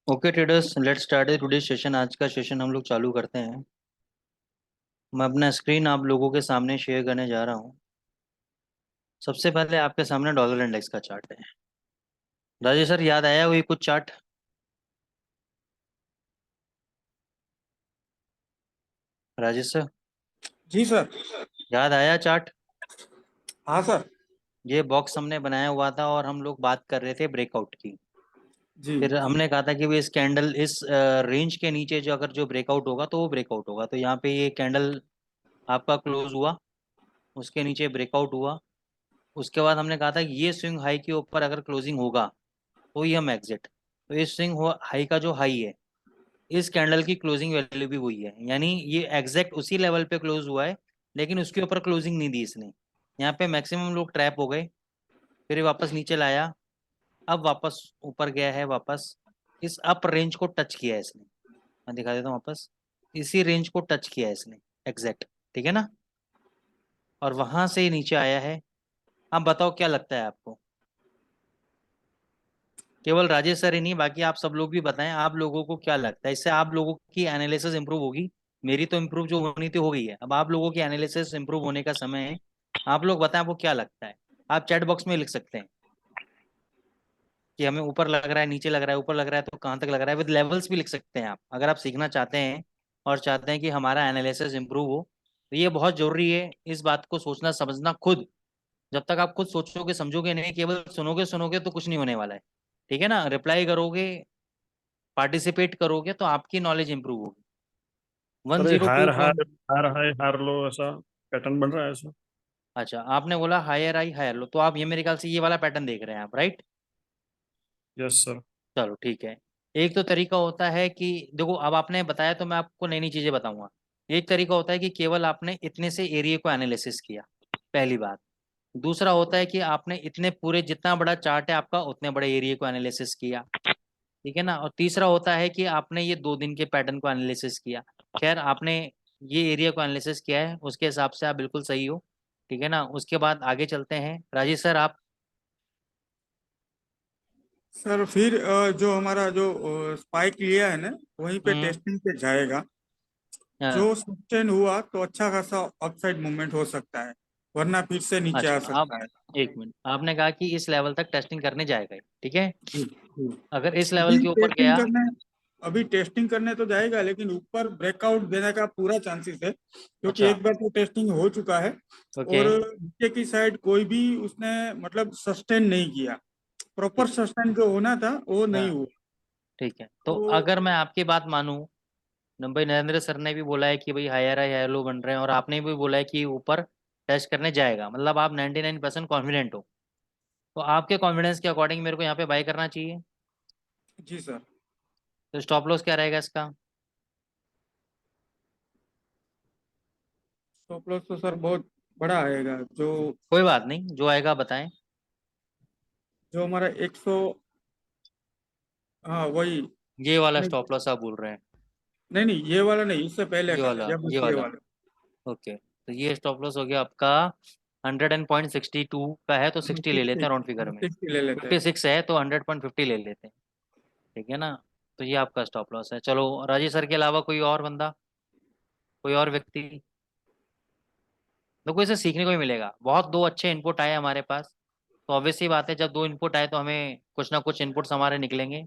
Okay traders, let's start today session. आज का session हम लोग चालू करते हैं। मैं अपना स्क्रीन आप लोगों के सामने शेयर करने जा रहा हूँ। सबसे पहले आपके सामने डॉलर इंडेक्स का चार्ट है। राजेश सर, याद आया वही कुछ चार्ट? राजेश सर, जी सर। याद आया चार्ट? हाँ सर। ये बॉक्स हमने बनाया हुआ था और हम लोग बात कर रहे थे ब्रेकआउट की। जी फिर हमने कहा था कि भाई इस कैंडल इस रेंज के नीचे जो अगर जो ब्रेकआउट होगा तो वो ब्रेकआउट होगा। तो यहाँ पे ये कैंडल आपका क्लोज हुआ, उसके नीचे ब्रेकआउट हुआ। उसके बाद हमने कहा था कि ये स्विंग हाई के ऊपर अगर क्लोजिंग होगा तो ये हम एग्जिट। तो इस स्विंग हाई का जो हाई है, इस कैंडल की क्लोजिंग वैल्यू भी वही है, यानी ये एग्जैक्ट उसी लेवल पे क्लोज हुआ है, लेकिन उसके ऊपर क्लोजिंग नहीं दी इसने। यहाँ पे मैक्सिमम लोग ट्रैप हो गए। फिर ये वापस नीचे लाया, अब वापस ऊपर गया है, वापस इस अप रेंज को टच किया है इसने। मैं दिखा देता हूँ वापस, इसी रेंज को टच किया है इसने एग्जैक्ट। ठीक है ना? और वहां से ही नीचे आया है। अब बताओ क्या लगता है आपको? केवल राजेश सर ही नहीं, बाकी आप सब लोग भी बताएं, आप लोगों को क्या लगता है इससे आप लोगों की एनालिसिस इंप्रूव होगी। मेरी तो इंप्रूव जो होनी थी हो गई है, अब आप लोगों की एनालिसिस इंप्रूव होने का समय है। आप लोग बताएं आपको क्या लगता है। आप चैट बॉक्स में लिख सकते हैं कि हमें ऊपर लग रहा है, नीचे लग रहा है, ऊपर लग रहा है तो कहाँ तक लग रहा है, विद लेवल्स भी लिख सकते हैं आप, अगर आप सीखना चाहते हैं और चाहते हैं कि हमारा एनालिसिस इंप्रूव हो। तो ये बहुत जरूरी है, इस बात को सोचना समझना खुद। जब तक आप खुद सोचोगे समझोगे नहीं, केवल सुनोगे सुनोगे तो कुछ नहीं होने वाला है। ठीक है ना? रिप्लाई करोगे, पार्टिसिपेट करोगे तो आपकी नॉलेज इंप्रूव होगी। वन सर ये zero to higher point higher higher high higher low ऐसा पैटर्न बन रहा है ऐसा। अच्छा, आपने बोला हायर हाई हायर लो, तो आप ये मेरे ख्याल से ये वाला पैटर्न देख रहे हैं आप, राइट? Yes sir. चलो ठीक है। एक तो तरीका होता है कि देखो, अब आपने बताया तो मैं आपको नई नई चीजें बताऊंगा। एक तरीका होता है कि केवल आपने इतने से एरिया को एनालिसिस किया, पहली बात। दूसरा होता है कि आपने इतने पूरे जितना बड़ा चार्ट है आपका उतने बड़े एरिया को एनालिसिस किया। ठीक है ना? और तीसरा होता है कि आपने ये 2 दिन के पैटर्न को एनालिसिस किया। खैर, आपने ये एरिया को एनालिसिस किया है, उसके हिसाब से आप बिल्कुल सही हो। ठीक है ना? उसके बाद आगे चलते हैं। राजेश सर आप। सर फिर जो हमारा जो स्पाइक लिया है ना, वहीं पे हम्म। टेस्टिंग पे जाएगा। हाँ, जो सस्टेन हुआ तो अच्छा खासा अपसाइड मूवमेंट हो सकता है, वरना फिर से नीचे आ अच्छा आप सकता है। एक मिनट, आपने कहा कि इस लेवल तक टेस्टिंग करने जाएगा ये, ठीक है? जी जी। अगर इस लेवल अभी के ऊपर टेस्टिंग गया। करने अभी टेस्टिंग करने तो जाएगा, लेकिन ऊपर ब्रेकआउट देने का पूरा चांसेस है, क्योंकि अच्छा। एक बार तो टेस्टिंग हो चुका है। ओके। और नीचे की साइड कोई भी उसने मतलब सस्टेन नहीं किया, प्रॉपर ठीक है। सस्टेन जो होना था वो नहीं हाँ, हुआ। ठीक है। तो तो अगर मैं आपकी बात मानूं, भाई नरेंद्र सर ने भी बोला है कि भाई हायर हाई हायर लो बन रहे हैं, और आपने भी बोला है कि ऊपर टेस्ट करने जाएगा, मतलब आप 99% कॉन्फिडेंट हो। तो आपके कॉन्फिडेंस के अकॉर्डिंग मेरे को यहाँ पे बाय करना चाहिए। जी सर। तो स्टॉप लॉस क्या रहेगा इसका? स्टॉप लॉस तो सर बहुत बड़ा आएगा। जो कोई बात नहीं, जो आएगा बताएं। जो हमारा 100, हाँ वही। ये वाला नहीं स्टॉप लॉस आप बोल रहे हैं? नहीं नहीं, ये वाला नहीं, इससे पहले ये का वाला, या ये बस ये वाला। वाला। ओके, तो ये स्टॉप लॉस हो गया आपका 100.62 का है, तो 60 ले लेते हैं राउंड फिगर में। 60 ले लेते हैं। 56 है तो 100.50 ले लेते हैं। ठीक है ना? तो ये आपका स्टॉप लॉस है। चलो, राजेश सर के अलावा कोई और बंदा, कोई और व्यक्ति? देखो, इसे सीखने को ही मिलेगा। बहुत दो अच्छे इनपुट आए हमारे पास, तो ऑब्वियस सी बात है, जब दो इनपुट आए तो हमें कुछ ना कुछ इनपुट्स हमारे निकलेंगे।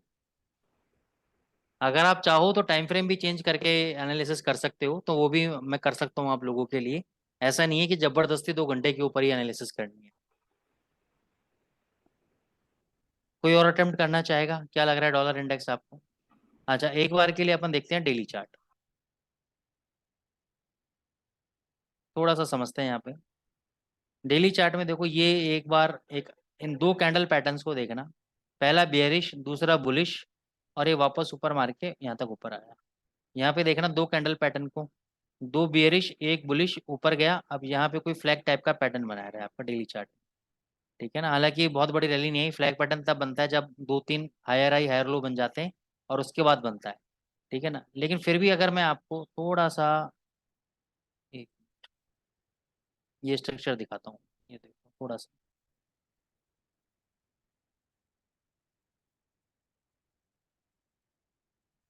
अगर आप चाहो तो टाइम फ्रेम भी चेंज करके एनालिसिस कर सकते हो, तो वो भी मैं कर सकता हूँ आप लोगों के लिए। ऐसा नहीं है कि जबरदस्ती 2 घंटे के ऊपर ही एनालिसिस करनी है। कोई और अटेम्प्ट करना चाहेगा? क्या लग रहा है डॉलर इंडेक्स आपको? अच्छा, एक बार के लिए अपन देखते हैं डेली चार्ट। थोड़ा सा समझते हैं यहाँ पे। डेली चार्ट में देखो, ये एक बार एक इन दो कैंडल पैटर्न्स को देखना, पहला बेयरिश दूसरा बुलिश, और ये वापस ऊपर मार के यहाँ तक ऊपर आया। यहाँ पे देखना दो कैंडल पैटर्न को, दो बियरिश एक बुलिश, ऊपर गया, अब यहाँ पे कोई फ्लैग टाइप का पैटर्न बना रहा है आपका डेली चार्ट। ठीक है ना, हालांकि बहुत बड़ी रैली नहीं है, फ्लैग पैटर्न तब बनता है जब दो तीन हायर हाई हायर लो बन जाते हैं और उसके बाद बनता है। ठीक है ना, लेकिन फिर भी अगर मैं आपको थोड़ा सा एक ये स्ट्रक्चर दिखाता हूँ, ये देखो थोड़ा सा,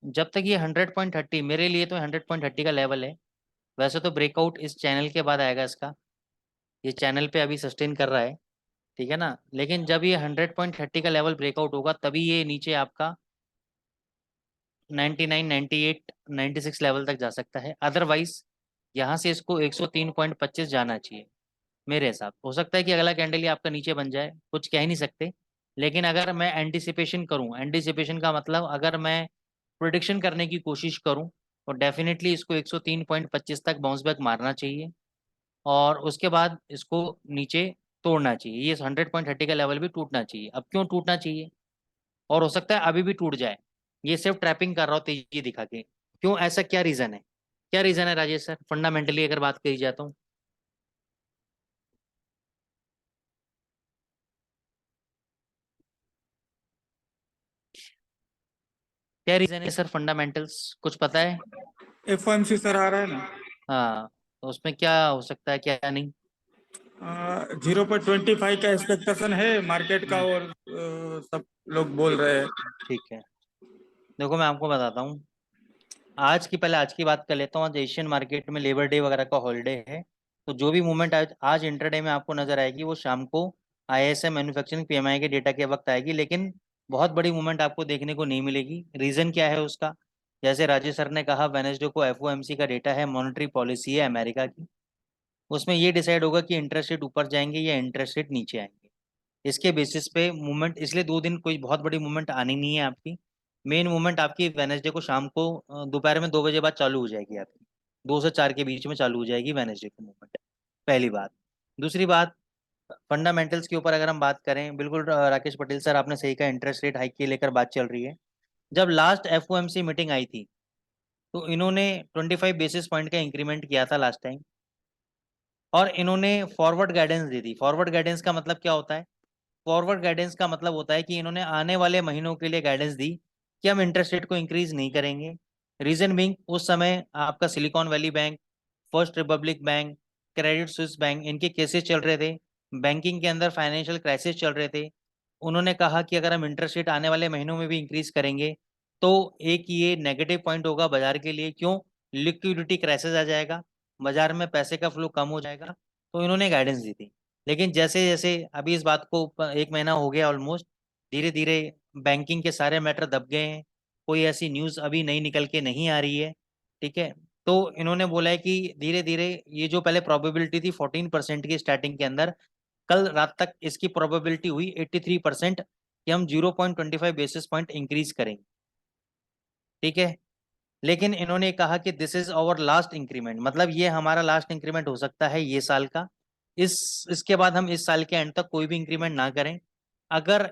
जब तक ये 100.30, मेरे लिए तो 100.30 का लेवल है। वैसे तो ब्रेकआउट इस चैनल के बाद आएगा इसका, ये चैनल पे अभी सस्टेन कर रहा है। ठीक है ना, लेकिन जब ये 100.30 का लेवल ब्रेकआउट होगा तभी ये नीचे आपका 99, 98, 96 लेवल तक जा सकता है। अदरवाइज यहाँ से इसको 103.25 जाना चाहिए मेरे हिसाब। हो सकता है कि अगला कैंडल ही आपका नीचे बन जाए, कुछ कह ही नहीं सकते। लेकिन अगर मैं एंटिसिपेशन करूं, एंटिसिपेशन का मतलब अगर मैं प्रोडिक्शन करने की कोशिश करूं, तो डेफिनेटली इसको 103.25 तक बाउंस बैक मारना चाहिए, और उसके बाद इसको नीचे तोड़ना चाहिए। ये 100.30 का लेवल भी टूटना चाहिए। अब क्यों टूटना चाहिए, और हो सकता है अभी भी टूट जाए, ये सिर्फ ट्रैपिंग कर रहा हो तेजी दिखा के। क्यों, ऐसा क्या रीजन है, क्या रीजन है राजेश सर, फंडामेंटली अगर बात करी जाए तो? क्या रीजन है सर, फंडामेंटल्स कुछ पता है? FOMC सर आ रहा है ना। हाँ, तो उसमें क्या हो सकता है क्या नहीं? 0.25 का एक्सपेक्टेशन है मार्केट का, हम्म, और सब लोग बोल रहे हैं। ठीक है, देखो मैं आपको बताता हूँ। आज की, पहले आज की बात कर लेता हूँ। आज एशियन मार्केट में लेबर डे वगैरह का हॉलीडे है, तो जो भी मूवमेंट आज इंटरडे में आपको नजर आएगी वो शाम को ISM मैन्युफैक्चरिंग PMI के डेटा के वक्त आएगी। लेकिन बहुत बड़ी मूवमेंट आपको देखने को नहीं मिलेगी। रीजन क्या है उसका? जैसे राजेश सर ने कहा, वेनेसडे को FOMC का डेटा है, मॉनेटरी पॉलिसी है अमेरिका की, उसमें ये डिसाइड होगा कि इंटरेस्ट रेट ऊपर जाएंगे या इंटरेस्ट रेट नीचे आएंगे। इसके बेसिस पे मूवमेंट, इसलिए 2 दिन कोई बहुत बड़ी मूवमेंट आनी नहीं है आपकी। मेन मूवमेंट आपकी वेनेसडे को शाम को दोपहर में 2 बजे बाद चालू हो जाएगी आपकी, 2 से 4 के बीच में चालू हो जाएगी वेनेसडे को मूवमेंट। पहली बात। दूसरी बात, फंडामेंटल्स के ऊपर अगर हम बात करें, बिल्कुल राकेश पटेल सर आपने सही कहा, इंटरेस्ट रेट हाइक के लेकर बात चल रही है। जब लास्ट FOMC मीटिंग आई थी, तो इन्होंने 25 बेसिस पॉइंट का इंक्रीमेंट किया था लास्ट टाइम, और इन्होंने फॉरवर्ड गाइडेंस दी थी। फॉरवर्ड गाइडेंस का मतलब क्या होता है? फॉरवर्ड गाइडेंस का मतलब होता है कि इन्होंने आने वाले महीनों के लिए गाइडेंस दी कि हम इंटरेस्ट रेट को इंक्रीज नहीं करेंगे। रीजन बिंग, उस समय आपका silicon valley bank, first Republic bank, Credit Suisse bank, इनके केसेस चल रहे थे, बैंकिंग के अंदर फाइनेंशियल क्राइसिस चल रहे थे। उन्होंने कहा कि अगर हम इंटरेस्ट रेट आने वाले महीनों में भी इंक्रीज करेंगे तो एक ये नेगेटिव पॉइंट होगा बाजार के लिए। क्यों? लिक्विडिटी क्राइसिस आ जाएगा, बाजार में पैसे का फ्लो कम हो जाएगा। तो इन्होंने गाइडेंस दी थी। लेकिन जैसे जैसे अभी इस बात को 1 महीना हो गया ऑलमोस्ट, धीरे धीरे बैंकिंग के सारे मैटर दब गए हैं, कोई ऐसी न्यूज़ अभी नई निकल के नहीं आ रही है। ठीक है, तो इन्होंने बोला है कि धीरे धीरे ये जो पहले प्रोबेबिलिटी थी 14% की स्टार्टिंग के अंदर, कल रात तक इसकी प्रोबेबिलिटी हुई 83% कि हम 0.25 बेसिस पॉइंट इंक्रीज करेंगे। ठीक है, लेकिन इन्होंने कहा कि this is our last increment, मतलब ये हमारा लास्ट इंक्रीमेंट हो सकता है ये साल का। इस इसके बाद हम इस साल के एंड तक कोई भी इंक्रीमेंट ना करें। अगर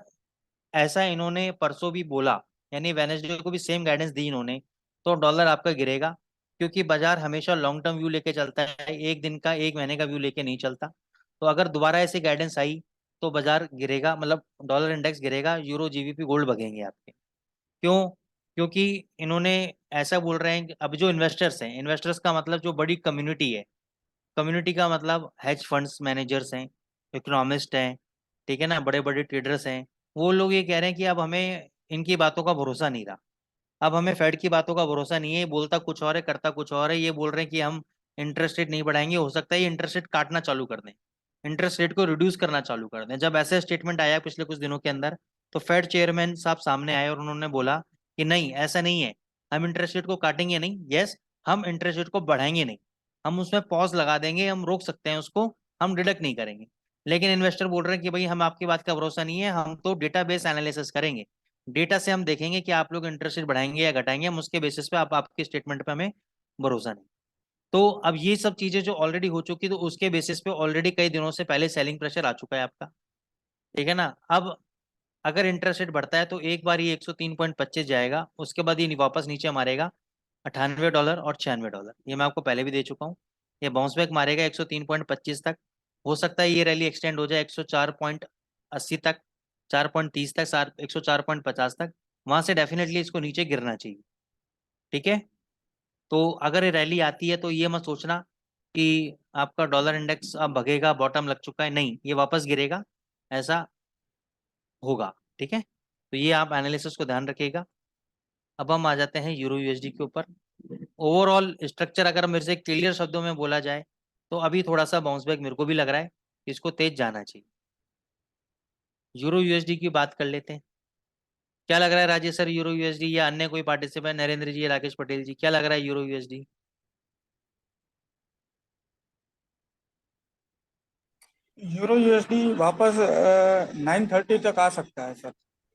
ऐसा इन्होंने परसों भी बोला, यानी वेनेसडे को भी सेम गाइडेंस दी इन्होंने, तो डॉलर आपका गिरेगा। क्योंकि बाजार हमेशा लॉन्ग टर्म व्यू लेके चलता है, एक दिन का एक महीने का व्यू लेके नहीं चलता। तो अगर दोबारा ऐसी गाइडेंस आई तो बाजार गिरेगा, मतलब डॉलर इंडेक्स गिरेगा, यूरो GBP गोल्ड भगेंगे आपके। क्यों? क्योंकि इन्होंने ऐसा बोल रहे हैं कि अब जो इन्वेस्टर्स हैं, इन्वेस्टर्स का मतलब जो बड़ी कम्युनिटी है, कम्युनिटी का मतलब हेज फंड्स मैनेजर्स हैं, इकोनॉमिस्ट हैं, ठीक है ना, बड़े बड़े ट्रेडर्स हैं, वो लोग ये कह रहे हैं कि अब हमें इनकी बातों का भरोसा नहीं रहा। अब हमें फेड की बातों का भरोसा नहीं है, ये बोलता कुछ और है करता कुछ और है। ये बोल रहे हैं कि हम इंटरेस्ट रेट नहीं बढ़ाएंगे, हो सकता है ये इंटरेस्ट रेट काटना चालू कर दें, इंटरेस्ट रेट को रिड्यूस करना चालू कर दें। जब ऐसे स्टेटमेंट आया पिछले कुछ दिनों के अंदर, तो फेड चेयरमैन साहब सामने आए और उन्होंने बोला कि नहीं ऐसा नहीं है, हम इंटरेस्ट रेट को काटेंगे नहीं, यस, हम इंटरेस्ट रेट को बढ़ाएंगे नहीं, हम उसमें पॉज लगा देंगे, हम रोक सकते हैं उसको, हम डिडक्ट नहीं करेंगे। लेकिन इन्वेस्टर बोल रहे हैं कि भाई हम आपकी बात का भरोसा नहीं है, हम तो डेटा बेस एनालिसिस करेंगे, डेटा से हम देखेंगे कि आप लोग इंटरेस्ट रेट बढ़ाएंगे या घटाएंगे, हम उसके बेसिस पे आप आपकी स्टेटमेंट पे हमें भरोसा नहीं। तो अब ये सब चीजें जो ऑलरेडी हो चुकी, तो उसके बेसिस पे ऑलरेडी कई दिनों से पहले सेलिंग प्रेशर आ चुका है आपका। ठीक है ना। अब अगर इंटरेस्ट रेट बढ़ता है तो एक बार ये 103.25 जाएगा, उसके बाद ये वापस नीचे मारेगा $98 और $96। ये मैं आपको पहले भी दे चुका हूँ। ये बाउंस बैक मारेगा 103.25 तक। हो सकता है ये रैली एक्सटेंड हो जाए 104.80 तक, 4.30 तक, 104.50 तक। वहां से डेफिनेटली इसको नीचे गिरना चाहिए। ठीक है। तो अगर ये रैली आती है तो ये मत सोचना कि आपका डॉलर इंडेक्स अब भगेगा, बॉटम लग चुका है, नहीं, ये वापस गिरेगा, ऐसा होगा। ठीक है। तो ये आप एनालिसिस को ध्यान रखिएगा। अब हम आ जाते हैं यूरो यूएसडी के ऊपर। ओवरऑल स्ट्रक्चर अगर मेरे से क्लियर शब्दों में बोला जाए तो अभी थोड़ा सा बाउंस बैक मेरे को भी लग रहा है कि इसको तेज जाना चाहिए। यूरो यूएसडी की बात कर लेते हैं। क्या लग रहा है राजेश सर, यूरो यूएसडी या अन्य कोई पार्टिसिपेंट, नरेंद्र जी या राकेश पटेल जी, क्या लग रहा है यूरो यूएसडी? यूरो यूएसडी वापस 930 तक आ सकता है सर।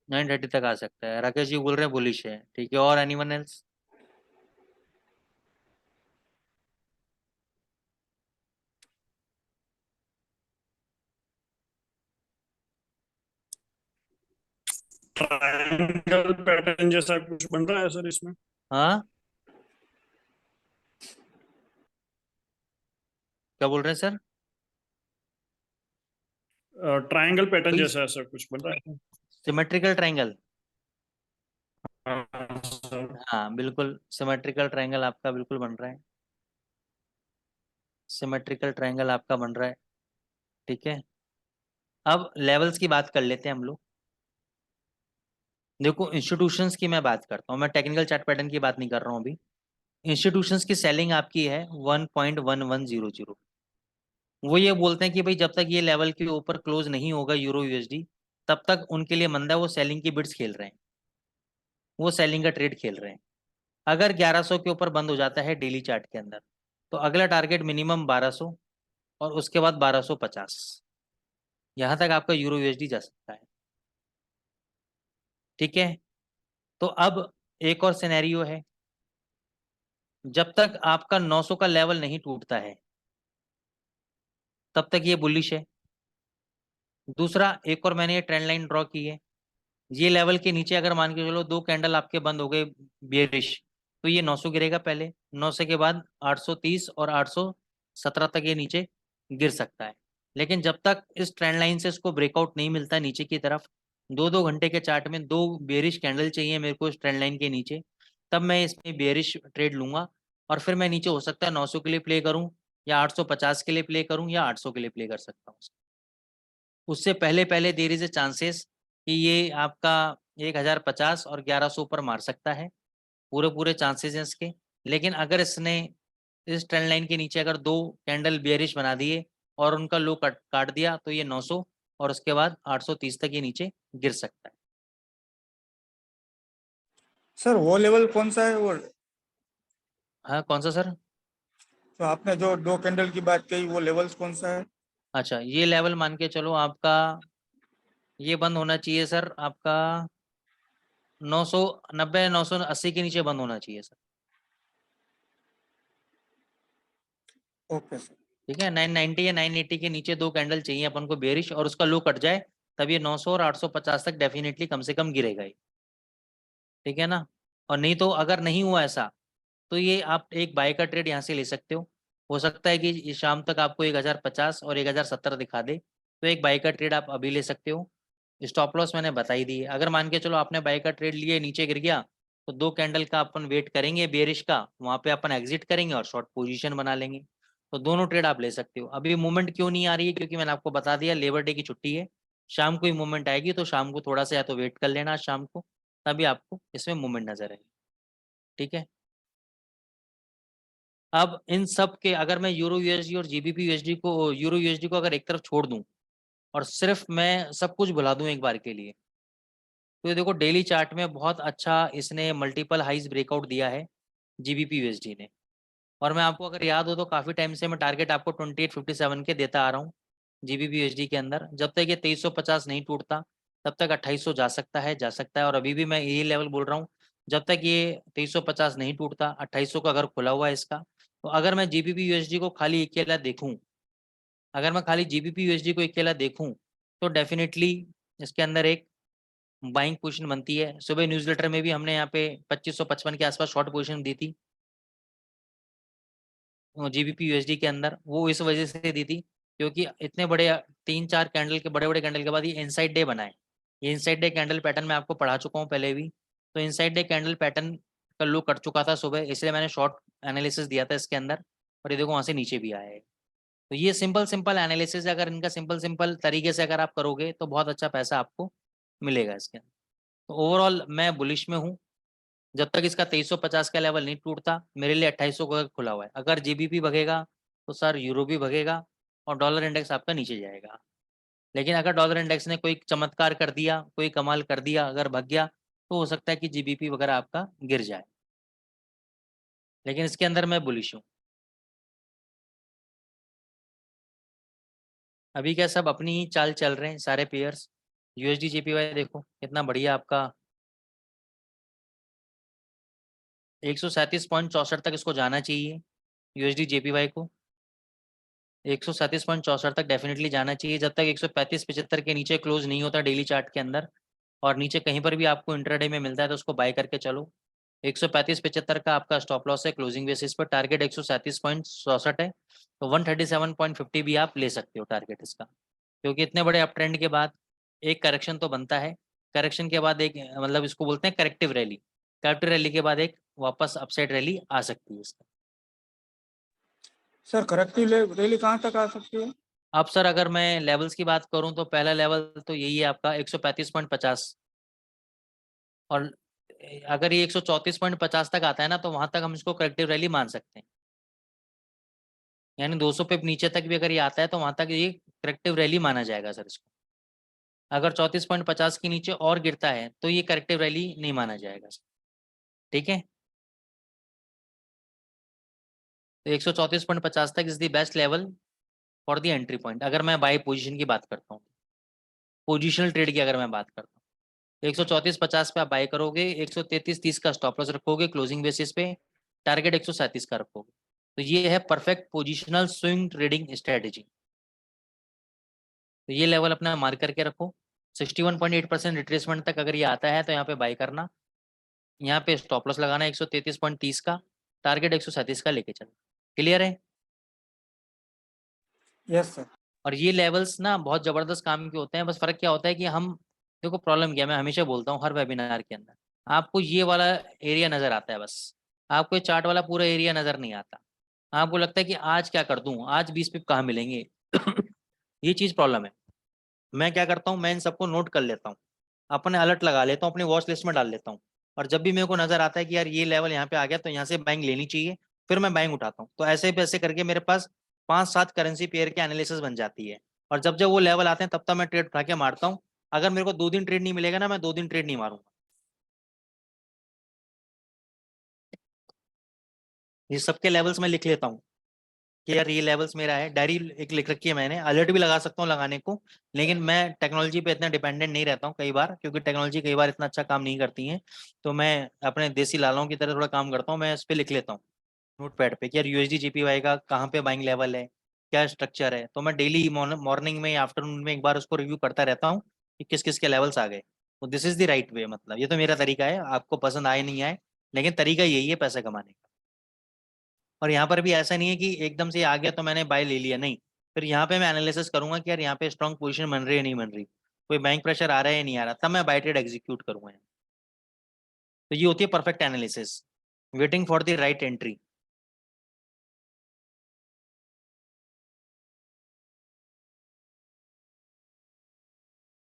930 तक आ सकता है, राकेश जी बोल रहे हैं बुलिश है। ठीक है, और एनीवन एल्स? ट्रायंगल पैटर्न जैसा कुछ बन रहा है सर इसमें। हाँ, क्या बोल रहे हैं सर? ट्रायंगल पैटर्न कोई जैसा ऐसा कुछ बन रहा है। Symmetrical triangle? हाँ सर। हाँ बिल्कुल, सिमेट्रिकल ट्रायंगल आपका बिल्कुल बन रहा है। सिमेट्रिकल ट्रायंगल आपका बन रहा है। ठीक है। अब लेवल्स की बात कर लेते हैं हम लोग। देखो, इंस्टीट्यूशंस की मैं बात करता हूँ, मैं टेक्निकल चार्ट पैटर्न की बात नहीं कर रहा हूँ अभी। इंस्टीट्यूशंस की सेलिंग आपकी है 1.1100। वो ये बोलते हैं कि भाई जब तक ये लेवल के ऊपर क्लोज नहीं होगा यूरो यूएसडी, तब तक उनके लिए मंदा है, वो सेलिंग की बिड्स खेल रहे हैं, वो सेलिंग का ट्रेड खेल रहे हैं। अगर 1100 के ऊपर बंद हो जाता है डेली चार्ट के अंदर, तो अगला टारगेट मिनिमम 1200 और उसके बाद 1250, यहाँ तक आपका यूरो यूएसडी जा सकता है। ठीक है। तो अब एक और सिनेरियो है, जब तक आपका 900 का लेवल नहीं टूटता है तब तक ये बुलिश है। दूसरा, एक और मैंने ये ट्रेंड लाइन ड्रॉ की है, ये लेवल के नीचे अगर मान के चलो दो कैंडल आपके बंद हो गए बेरिश, तो ये 900 गिरेगा पहले, 900 के बाद 830 और 817 तक ये नीचे गिर सकता है। लेकिन जब तक इस ट्रेंड लाइन से इसको ब्रेकआउट नहीं मिलता नीचे की तरफ, 2-2 घंटे के चार्ट में दो बेरिश कैंडल चाहिए मेरे को इस ट्रेंड लाइन के नीचे, तब मैं इसमें बेरिश ट्रेड लूंगा। और फिर मैं नीचे हो सकता है 900 के लिए प्ले करूं, या 850 के लिए प्ले करूं, या 800 के लिए प्ले कर सकता हूँ। उससे पहले पहले देर इज ए चांसेस कि ये आपका 1050 और 1100 पर मार सकता है, पूरे पूरे चांसेस हैं इसके। लेकिन अगर इसने इस ट्रेंड लाइन के नीचे अगर दो कैंडल बेयरिश बना दिए और उनका लो काट दिया, तो ये 900 और उसके बाद 830 तक ये नीचे गिर सकता है। सर वो लेवल कौन सा है वो? हाँ, कौन सा सर? तो आपने जो दो कैंडल की बात कही वो लेवल्स कौन सा है? अच्छा, ये लेवल मान के चलो आपका ये बंद होना चाहिए सर आपका 990 980 के नीचे बंद होना चाहिए सर। Okay sir. ठीक है, 990 या 980 के नीचे दो कैंडल चाहिए अपन को बेरिश, और उसका लो कट जाए, तब ये 900 और 850 तक डेफिनेटली कम से कम गिरेगा ही। ठीक है ना। और नहीं तो अगर नहीं हुआ ऐसा, तो ये आप एक बाय का ट्रेड यहाँ से ले सकते हो सकता है कि ये शाम तक आपको 1050 और 1070 दिखा दे, तो एक बाय का ट्रेड आप अभी ले सकते हो। स्टॉप लॉस मैंने बता ही दी है। अगर मान के चलो आपने बाय का ट्रेड लिए, नीचे गिर गया, तो दो कैंडल का अपन वेट करेंगे बेरिश का, वहां पे अपन एग्जिट करेंगे और शॉर्ट पोजीशन बना लेंगे। तो दोनों ट्रेड आप ले सकते हो। अभी मूवमेंट क्यों नहीं आ रही है? क्योंकि मैंने आपको बता दिया लेबर डे की छुट्टी है, शाम को ही मूवमेंट आएगी, तो शाम को थोड़ा सा या तो वेट कर लेना शाम को, तभी आपको इसमें मूवमेंट नजर आएगी। ठीक है। अब इन सब के अगर मैं यूरो यूएसडी और जीबीपी यूएसडी को, यूरो यूएसडी को अगर एक तरफ छोड़ दूं और सिर्फ मैं सब कुछ भुला दूं एक बार के लिए, तो ये देखो डेली चार्ट में बहुत अच्छा इसने मल्टीपल हाइज ब्रेकआउट दिया है जीबीपी यूएसडी ने। और मैं आपको अगर याद हो तो काफ़ी टाइम से मैं टारगेट आपको 2857 के देता आ रहा हूँ जीबीपी यूएसडी के अंदर। जब तक ये 2350 नहीं टूटता तब तक 2800 जा सकता है, जा सकता है। और अभी भी मैं यही लेवल बोल रहा हूँ, जब तक ये 2350 नहीं टूटता, 2800 का अगर खुला हुआ है इसका, तो अगर मैं जीबीपी यूएसडी को खाली अकेला देखूं, अगर मैं खाली जीबीपी यूएसडी को अकेला देखूं तो डेफिनेटली इसके अंदर एक बाइंग पोजीशन बनती है। सुबह न्यूज़लेटर में भी हमने यहाँ पे 2555 के आसपास शॉर्ट पोजीशन दी थी जीबीपी यूएसडी के अंदर। वो इस वजह से दी थी क्योंकि इतने बड़े 3-4 कैंडल के बड़े बड़े कैंडल के बाद ये इनसाइड डे बना है। ये इनसाइड डे कैंडल पैटर्न मैं आपको पढ़ा चुका हूँ पहले भी। तो इनसाइड डे कैंडल पैटर्न का लो कट चुका था सुबह, इसलिए मैंने शॉर्ट एनालिसिस दिया था इसके अंदर, और ये देखो वहाँ से नीचे भी आया है। तो ये सिंपल सिंपल एनालिसिस, अगर इनका सिंपल सिंपल तरीके से अगर आप करोगे तो बहुत अच्छा पैसा आपको मिलेगा इसके अंदर। तो ओवरऑल मैं बुलिश में हूँ जब तक इसका 2350 का लेवल नहीं टूटता। मेरे लिए 2800 का खुला हुआ है। अगर जीबीपी भगेगा तो सर यूरो भी भगेगा और डॉलर इंडेक्स आपका नीचे जाएगा। लेकिन अगर डॉलर इंडेक्स ने कोई चमत्कार कर दिया, कोई कमाल कर दिया, अगर भग गया तो हो सकता है कि जीबीपी वगैरह आपका गिर जाए, लेकिन इसके अंदर मैं बुलिश हूँ। अभी क्या सब अपनी ही चाल चल रहे हैं सारे पेयर्स। यूएसडी जेपीवाई देखो कितना बढ़िया आपका 137.64 तक इसको जाना चाहिए। यूएसडी जेपीवाई को 137.64 तक डेफिनेटली जाना चाहिए। जब तक 135-75 के नीचे क्लोज नहीं होता डेली चार्ट के अंदर, और नीचे कहीं पर भी आपको इंट्राडे में मिलता है तो उसको बाय करके चलो। 135-75 का आपका स्टॉप लॉस है क्लोजिंग बेसिस पर। टारगेट 137.64 है, तो 137.50 भी आप ले सकते हो टारगेट इसका, क्योंकि इतने बड़े अप ट्रेंड के बाद एक करेक्शन तो बनता है। करेक्शन के बाद एक मतलब इसको बोलते हैं करेक्टिव रैली। करेक्टिव रैली के बाद एक वापस अपसाइड रैली आ सकती है इसका। सर करेक्टिव रैली कहाँ तक आ सकती है? अब सर अगर मैं लेवल्स की बात करूं तो पहला लेवल तो यही है आपका 135.50, और अगर ये 134.50 तक आता है ना तो वहां तक हम इसको करेक्टिव रैली मान सकते हैं। यानी 200 पे नीचे तक भी अगर ये आता है तो वहां तक ये करेक्टिव रैली माना जाएगा सर इसको। अगर 34.50 के नीचे और गिरता है तो ये करेक्टिव रैली नहीं माना जाएगा सर। ठीक है, तो 134.50 तक is the best level for the entry point. अगर मैं बाय पोजीशन की बात करता हूँ, पोजिशनल ट्रेड की अगर मैं बात करता हूँ, 134.50 पे आप बाय करोगे, 133.30 का स्टॉप लॉस रखोगे क्लोजिंग बेसिस पे, टारगेट 137 का रखोगे, तो ये है perfect positional swing trading strategy. तो ये लेवल अपना मार्क करके रखो। 61.8% रिट्रेसमेंट तक अगर ये आता है तो यहाँ पे बाय करना, यहाँ पे स्टॉप लॉस लगाना 133.30 का, टारगेट 137 का लेके चलो। क्लियर है? Yes sir. और ये लेवल्स ना बहुत ज़बरदस्त काम के होते हैं। बस फ़र्क क्या होता है कि हम, देखो प्रॉब्लम क्या, मैं हमेशा बोलता हूँ हर वेबिनार के अंदर, आपको ये वाला एरिया नज़र आता है बस, आपको ये चार्ट वाला पूरा एरिया नज़र नहीं आता। आपको लगता है कि आज क्या कर दूँ, आज 20 पिप कहाँ मिलेंगे ये चीज़ प्रॉब्लम है। मैं क्या करता हूँ, मैं इन सबको नोट कर लेता हूँ, अपने अलर्ट लगा लेता हूँ, अपनी वॉच लिस्ट में डाल लेता हूँ, और जब भी मेरे को नज़र आता है कि यार ये लेवल यहाँ पे आ गया तो यहाँ से बाइंग लेनी चाहिए, फिर मैं बाइंग उठाता हूँ। तो ऐसे ऐसे करके मेरे पास 5-7 करेंसी पेयर के एनालिसिस बन जाती है, और जब जब वो लेवल आते हैं तब तक मैं ट्रेड उठा के मारता हूँ। अगर मेरे को 2 दिन ट्रेड नहीं मिलेगा ना, मैं 2 दिन ट्रेड नहीं मारूंगा। ये सबके लेवल्स में लिख लेता हूँ कि यार ये लेवल्स मेरा है, डायरी एक लिख रखी है मैंने, अलर्ट भी लगा सकता हूँ लगाने को, लेकिन मैं टेक्नोलॉजी पे इतना डिपेंडेंट नहीं रहता हूँ कई बार, क्योंकि टेक्नोलॉजी कई बार इतना अच्छा काम नहीं करती है। तो मैं अपने देसी लालों की तरह थोड़ा काम करता हूँ, मैं इस पर लिख लेता हूँ नोट पैड पे कि यार यूएसडी जीपीवाई का कहाँ पे बाइंग लेवल है, क्या स्ट्रक्चर है। तो मैं डेली मॉर्निंग में या आफ्टरनून में एक बार उसको रिव्यू करता रहता हूँ कि किस किस के लेवल्स आ गए। तो this is the right way, मतलब ये तो मेरा तरीका है, आपको पसंद आए नहीं आए, लेकिन तरीका यही है पैसे कमाने का। और यहाँ पर भी ऐसा नहीं है कि एकदम से आ गया तो मैंने बाय ले लिया, नहीं, फिर यहाँ पे मैं एनालिसिस करूंगा कि यार यहाँ पे स्ट्रॉन्ग पोजीशन बन रही है नहीं बन रही, कोई बैंक प्रेशर आ रहा है या नहीं आ रहा, तब मैं बाय ट्रेड एग्जीक्यूट करूंगा। तो ये होती है perfect analysis, waiting for the right entry.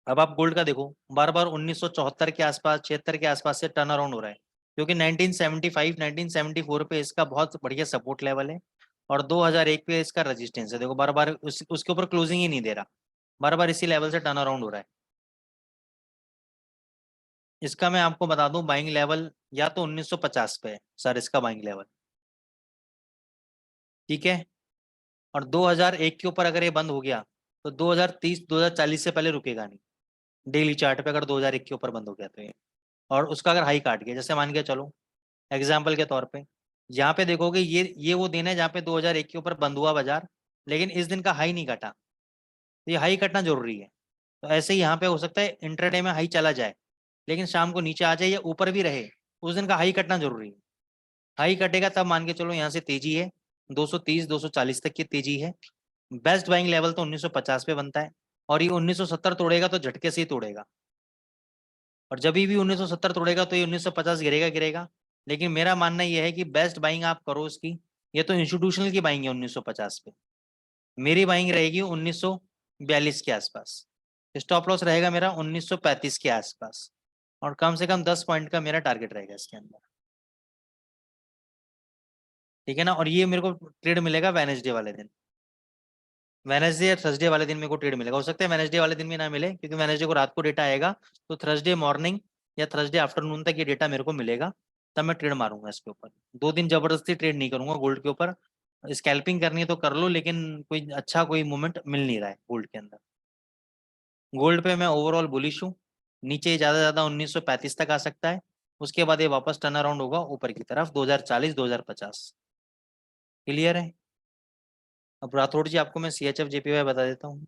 अब आप गोल्ड का देखो, बार बार 1974 के आसपास, 76 के आसपास से टर्न अराउंड हो रहा है, क्योंकि 1975 1974 पे इसका बहुत बढ़िया सपोर्ट लेवल है, और 2001 पे इसका रेजिस्टेंस है। देखो बार बार उसके ऊपर क्लोजिंग ही नहीं दे रहा, बार बार इसी लेवल से टर्न अराउंड हो रहा है। इसका मैं आपको बता दूं बाइंग लेवल या तो 1950 पे है सर इसका बाइंग लेवल, ठीक है। और 2001 के ऊपर अगर ये बंद हो गया तो 2030 2040 से पहले रुकेगा नहीं डेली चार्ट पे, अगर 2001 के ऊपर बंद हो गया तो ये, और उसका अगर हाई काट गया, जैसे मान के चलो एग्जाम्पल के तौर पे यहाँ पे देखोगे ये वो दिन है जहाँ पे 2001 के ऊपर बंद हुआ बाजार, लेकिन इस दिन का हाई नहीं कटा, तो ये हाई कटना जरूरी है। तो ऐसे ही यहाँ पे हो सकता है इंट्राडे में हाई चला जाए, लेकिन शाम को नीचे आ जाए या ऊपर भी रहे, उस दिन का हाई कटना जरूरी है। हाई कटेगा तब मान के चलो यहाँ से तेजी है, 230 240 तक की तेजी है। बेस्ट बाइंग लेवल तो 1950 पे बनता है, और ये 1970 तोड़ेगा तो झटके से ही तोड़ेगा, और जब भी 1970 तोड़ेगा तो ये 1950 गिरेगा गिरेगा। लेकिन मेरा मानना यह है कि बेस्ट बाइंग आप करो उसकी, ये तो इंस्टीट्यूशनल की बाइंग है 1950 पे, मेरी बाइंग रहेगी 1942 के आसपास, स्टॉप लॉस रहेगा मेरा 1935 के आसपास, और कम से कम 10 पॉइंट का मेरा टारगेट रहेगा इसके अंदर। ठीक है ना, और ये मेरे को ट्रेड मिलेगा वेडनेसडे वाले दिन, वेडनेसडे या थर्सडे वाले दिन मेरे को ट्रेड मिलेगा। हो सकता है वेडनेसडे वाले दिन भी ना मिले, क्योंकि वेडनेसडे को रात को डेटा आएगा, तो थर्सडे मॉर्निंग या थर्सडे आफ्टरनून तक ये डेटा मेरे को मिलेगा, तब मैं ट्रेड मारूंगा इसके ऊपर। 2 दिन जबरदस्ती ट्रेड नहीं करूंगा गोल्ड के ऊपर, स्कैल्पिंग करनी है तो कर लो, लेकिन कोई अच्छा कोई मूवमेंट मिल नहीं रहा है गोल्ड के अंदर। गोल्ड पे मैं ओवरऑल बुलिश हूँ, नीचे ज्यादा से ज्यादा 1935 तक आ सकता है, उसके बाद ये वापस टर्न अराउंड होगा ऊपर की तरफ 2040 2050। क्लियर है। अब राठौड़ जी आपको मैं CHF JPY बता देता हूँ।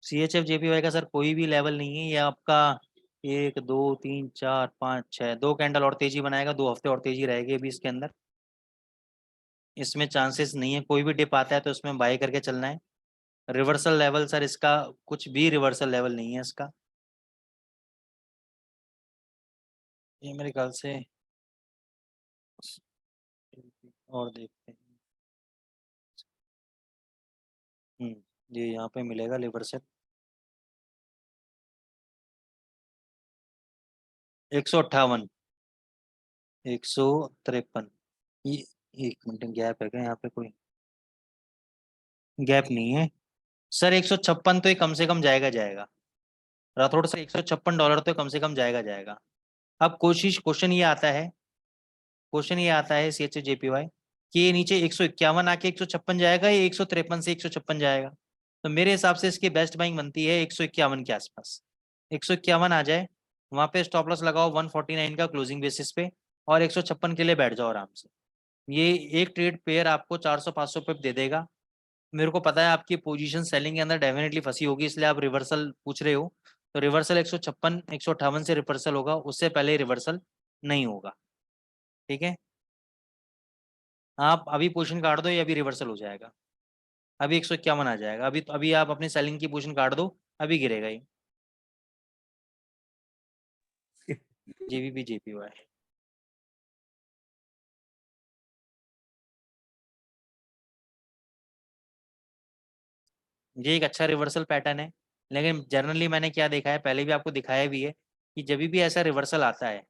CHF JPY का सर कोई भी लेवल नहीं है, ये आपका 1 2 3 4 5 6 2 कैंडल और तेजी बनाएगा, 2 हफ्ते और तेजी रहेगी अभी इसके अंदर। इसमें चांसेस नहीं है, कोई भी डिप आता है तो इसमें बाय करके चलना है। रिवर्सल लेवल सर इसका कुछ भी रिवर्सल लेवल नहीं है इसका, ये मेरे ख्याल से। और देखते हैं। ये यहाँ पे मिलेगा रिवर्सल 158 153। ये 1 मिनट गैप है क्या यहाँ पे, कोई गैप नहीं है सर। 156 तो ये कम से कम जाएगा जाएगा, राठौड़ से $156 तो कम से कम जाएगा जाएगा। अब कोशिश क्वेश्चन ये आता है CHJPY कि ये नीचे 151 आके 156 जाएगा या 153 से 156 जाएगा। तो मेरे हिसाब से इसकी बेस्ट बाइंग बनती है 151 के आसपास, 151 आ जाए, वहां पे स्टॉप लॉस लगाओ 149 का क्लोजिंग बेसिस पे, और 156 के लिए बैठ जाओ आराम से। ये एक ट्रेड पेयर आपको 400 500 पिप दे देगा। मेरे को पता है आपकी पोजीशन सेलिंग के अंदर डेफिनेटली फंसी होगी, इसलिए आप रिवर्सल पूछ रहे हो। तो रिवर्सल 156 158 से रिवर्सल होगा, उससे पहले रिवर्सल नहीं होगा। ठीक है, आप अभी पोजीशन काट दो, ये अभी रिवर्सल हो जाएगा, अभी 151 आ जाएगा, अभी आप अपनी सेलिंग की पोजीशन काट दो, अभी गिरेगा ये JVP JPY। ये एक अच्छा रिवर्सल पैटर्न है, लेकिन जनरली मैंने क्या देखा है, पहले भी आपको दिखाया भी है, कि जब भी ऐसा रिवर्सल आता है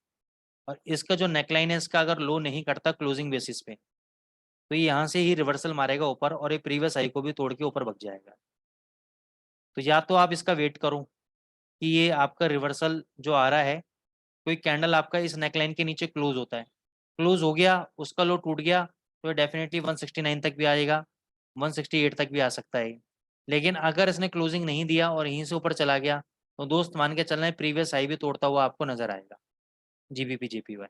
और इसका जो नेकलाइन है इसका अगर लो नहीं करता क्लोजिंग बेसिस पे, तो ये यहाँ से ही रिवर्सल मारेगा ऊपर, और ये प्रीवियस हाई को भी तोड़ के ऊपर भग जाएगा। तो या तो आप इसका वेट करो कि ये आपका रिवर्सल जो आ रहा है, कोई कैंडल आपका इस नेकलाइन के नीचे क्लोज होता है, क्लोज हो गया, उसका लो टूट गया, तो ये डेफिनेटली 169 तक भी आएगा, 168 तक भी आ सकता है। लेकिन अगर इसने क्लोजिंग नहीं दिया और यहीं से ऊपर चला गया, तो दोस्त मान के चलना है प्रीवियस हाई भी तोड़ता हुआ आपको नजर आएगा JVP JPY।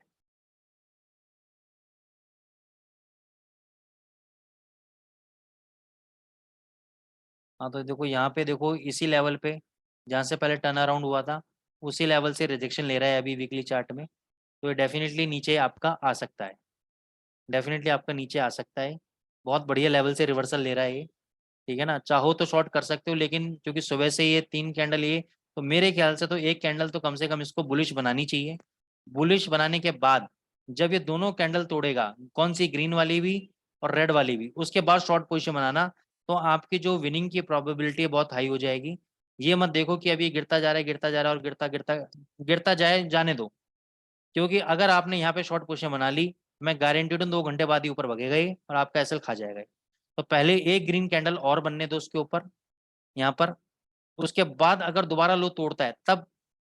हाँ तो देखो यहाँ पे, देखो इसी लेवल पे जहाँ से पहले टर्न अराउंड हुआ था, उसी लेवल से रिजेक्शन ले रहा है अभी वीकली चार्ट में, तो ये डेफिनेटली नीचे आपका आ सकता है, डेफिनेटली आपका नीचे आ सकता है। बहुत बढ़िया लेवल से रिवर्सल ले रहा है ये। ठीक है ना, चाहो तो शॉर्ट कर सकते हो, लेकिन क्योंकि सुबह से ये 3 कैंडल ये, तो मेरे ख्याल से तो एक कैंडल तो कम से कम इसको बुलिश बनानी चाहिए। बुलिश बनाने के बाद जब ये दोनों कैंडल तोड़ेगा, कौन सी, ग्रीन वाली भी और रेड वाली भी, उसके बाद शॉर्ट पोजीशन बनाना, तो आपकी जो विनिंग की प्रोबेबिलिटी है बहुत हाई हो जाएगी। ये मत देखो कि अभी गिरता जा रहा है गिरता जा रहा है और गिरता गिरता गिरता जाए, जाने दो। क्योंकि अगर आपने यहाँ पे शॉर्ट पोजीशन बना ली, मैं गारंटीड हूँ 2 घंटे बाद ही ऊपर भगेगा ये और आपका एसएल खा जाएगा ये। तो पहले एक ग्रीन कैंडल और बनने दो उसके ऊपर, यहाँ पर, उसके बाद अगर दोबारा लो तोड़ता है तब,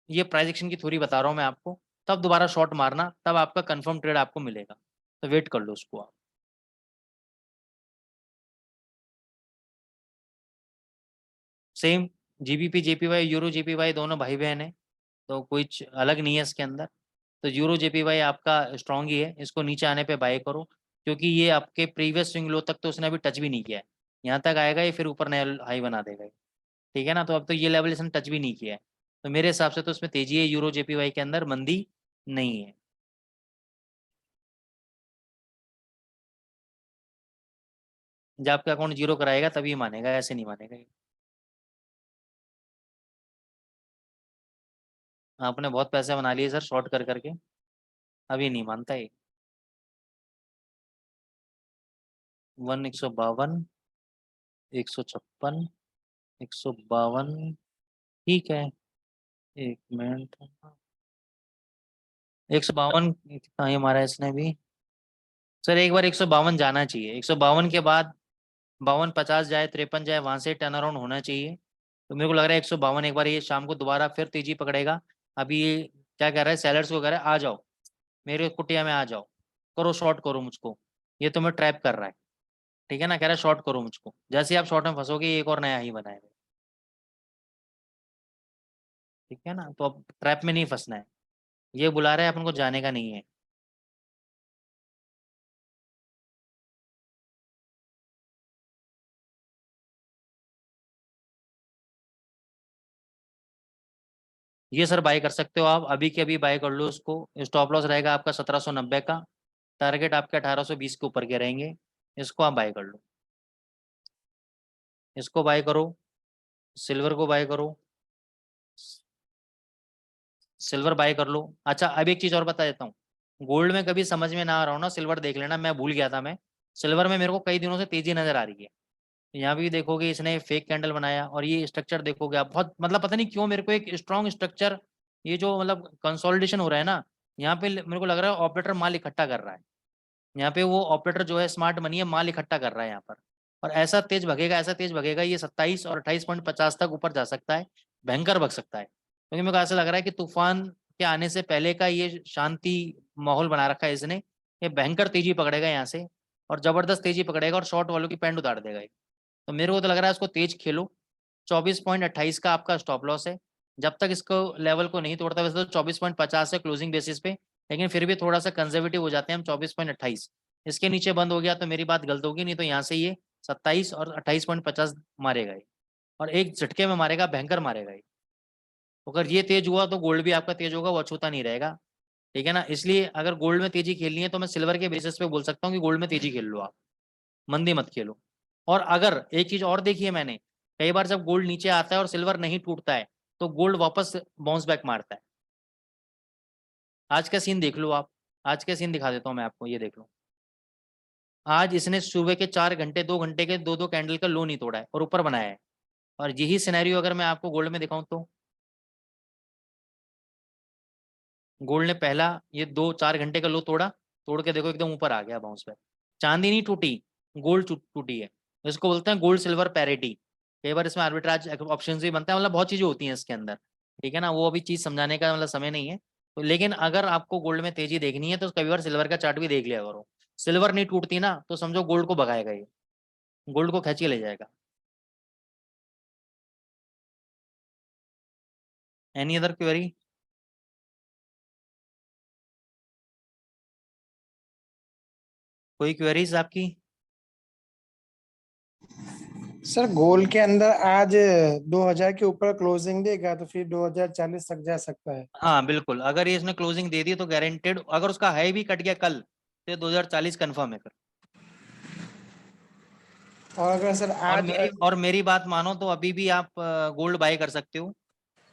ये प्राइस एक्शन की थ्योरी बता रहा हूँ मैं आपको, तब दोबारा शॉर्ट मारना, तब आपका कंफर्म ट्रेड आपको मिलेगा। तो वेट कर लो उसको आप। Same GBP JPY euro JPY दोनों भाई बहन है, तो कुछ अलग नहीं है इसके अंदर। तो यूरो जेपीवाई आपका स्ट्रांग ही है, इसको नीचे आने पे बाय करो, क्योंकि ये आपके प्रीवियस स्विंग लो तक तो उसने अभी टच भी नहीं किया है। यहाँ तक आएगा ये, फिर ऊपर नया हाई बना देगा ये। ठीक है ना, तो अब तो ये लेवल इसने टच भी नहीं किया है, तो मेरे हिसाब से तो इसमें तेजी है, यूरो जेपीवाई के अंदर मंदी नहीं है। जब आपका अकाउंट जीरो कराएगा तभी मानेगा, ऐसे नहीं मानेगा ये। आपने बहुत पैसे बना लिए सर शॉर्ट कर करके, अभी नहीं मानता ये। 1 152, 156, 152, ठीक है। 1 मिनट, 152 कितना ही मारा है इसने भी। सर एक बार 152 जाना चाहिए, 152 के बाद 52 50 जाए, 53 जाए, वहां से टर्न अराउंड होना चाहिए। तो मेरे को लग रहा है 152 एक बार ये शाम को दोबारा फिर तेजी पकड़ेगा। अभी ये क्या कह रहा है, सेलर्स को कह रहा है आ जाओ मेरे कुटिया में, आ जाओ, करो शॉर्ट करो मुझको, ये तुम्हें ट्रैप कर रहा है। ठीक है ना, कह रहा है शॉर्ट करो मुझको, जैसे ही आप शॉर्ट में फंसोगे ये एक और नया ही बनाएगा। ठीक है ना, तो अब ट्रैप में नहीं फंसना है, ये बुला रहा है अपन को, जाने का नहीं है। ये सर बाय कर सकते हो आप, अभी के अभी बाय कर लो उसको। स्टॉप लॉस रहेगा आपका 1790 का, टारगेट आपके 1820 के ऊपर के रहेंगे। इसको आप बाय कर लो, इसको बाय करो, सिल्वर को बाय करो, सिल्वर बाय कर लो। अच्छा अब एक चीज और बता देता हूँ, गोल्ड में कभी समझ में ना आ रहा हो ना, सिल्वर देख लेना, मैं भूल गया था। मैं सिल्वर में मेरे को कई दिनों से तेजी नजर आ रही है। यहाँ भी देखोगे इसने फेक कैंडल बनाया, और ये स्ट्रक्चर देखोगे आप, बहुत मतलब पता नहीं क्यों मेरे को एक स्ट्रॉन्ग स्ट्रक्चर, ये जो मतलब कंसोलिडेशन हो रहा है ना, यहाँ पे मेरे को लग रहा है ऑपरेटर माल इकट्ठा कर रहा है। यहाँ पे वो ऑपरेटर जो है स्मार्ट मनी है, माल इकट्ठा कर रहा है यहाँ पर। और ऐसा तेज भगेगा, ऐसा तेज भगेगा, ये 27 और 28.50 तक ऊपर जा सकता है, भयंकर भग सकता है। क्योंकि मेरे को ऐसा लग रहा है कि तूफान के आने से पहले का ये शांति माहौल बना रखा है इसने, ये भयंकर तेजी पकड़ेगा यहाँ से, और जबरदस्त तेजी पकड़ेगा, और शॉर्ट वालों की पैंट उतार देगा ये। तो मेरे को तो लग रहा है इसको तेज खेलो। 24.28 का आपका स्टॉप लॉस है, जब तक इसको लेवल को नहीं तोड़ता, वैसे तो 24.50 है क्लोजिंग बेसिस पे, लेकिन फिर भी थोड़ा सा कंजर्वेटिव हो जाते हैं हम, 24.28। इसके नीचे बंद हो गया तो मेरी बात गलत होगी, नहीं तो यहाँ से ये 27 और 28.50 मारेगा ये, और एक झटके में मारेगा, भयंकर मारेगा ये। अगर ये तेज हुआ तो गोल्ड भी आपका तेज होगा, वो अछूता नहीं रहेगा। ठीक है ना, इसलिए अगर गोल्ड में तेजी खेलनी है तो मैं सिल्वर के बेसिस पे बोल सकता हूँ कि गोल्ड में तेजी खेल लो आप, मंदी मत खेलो। और अगर एक चीज और देखी है मैंने, कई बार जब गोल्ड नीचे आता है और सिल्वर नहीं टूटता है, तो गोल्ड वापस बाउंस बैक मारता है। आज का सीन देख लो आप, आज का सीन दिखा देता हूँ मैं आपको, ये देख लो। आज इसने सुबह के 4 घंटे 2 घंटे के दो कैंडल का लो नहीं तोड़ा है और ऊपर बनाया है। और यही सिनेरियो अगर मैं आपको गोल्ड में दिखाऊं तो, गोल्ड ने पहला ये 2 4 घंटे का लो तोड़ा, तोड़ के देखो एकदम ऊपर आ गया बाउंस बैक। चांदी नहीं टूटी, गोल्ड टूटी है। इसको बोलते हैं गोल्ड सिल्वर पैरिटी। कई बार इसमें आर्बिट्राज ऑप्शन भी बनता है, मतलब बहुत चीजें होती हैं इसके अंदर। ठीक है ना, वो अभी चीज समझाने का मतलब समय नहीं है। तो लेकिन अगर आपको गोल्ड में तेजी देखनी है तो कई बार सिल्वर का चार्ट भी देख लिया करो। सिल्वर नहीं टूटती ना तो समझो गोल्ड को भगाएगा ये, गोल्ड को खींच के ले जाएगा। Any other query? कोई क्वेरीज आपकी? सर गोल्ड के अंदर आज 2000 के ऊपर क्लोजिंग देगा तो फिर 2040 तक जा सकता है। हाँ बिल्कुल, अगर ये इसने क्लोजिंग दे दी तो गारंटेड, अगर उसका हाई भी कट गया कल तो 2040 कंफर्म है फिर। और अगर सर आज और मेरी बात मानो तो अभी भी आप गोल्ड बाय कर सकते हो।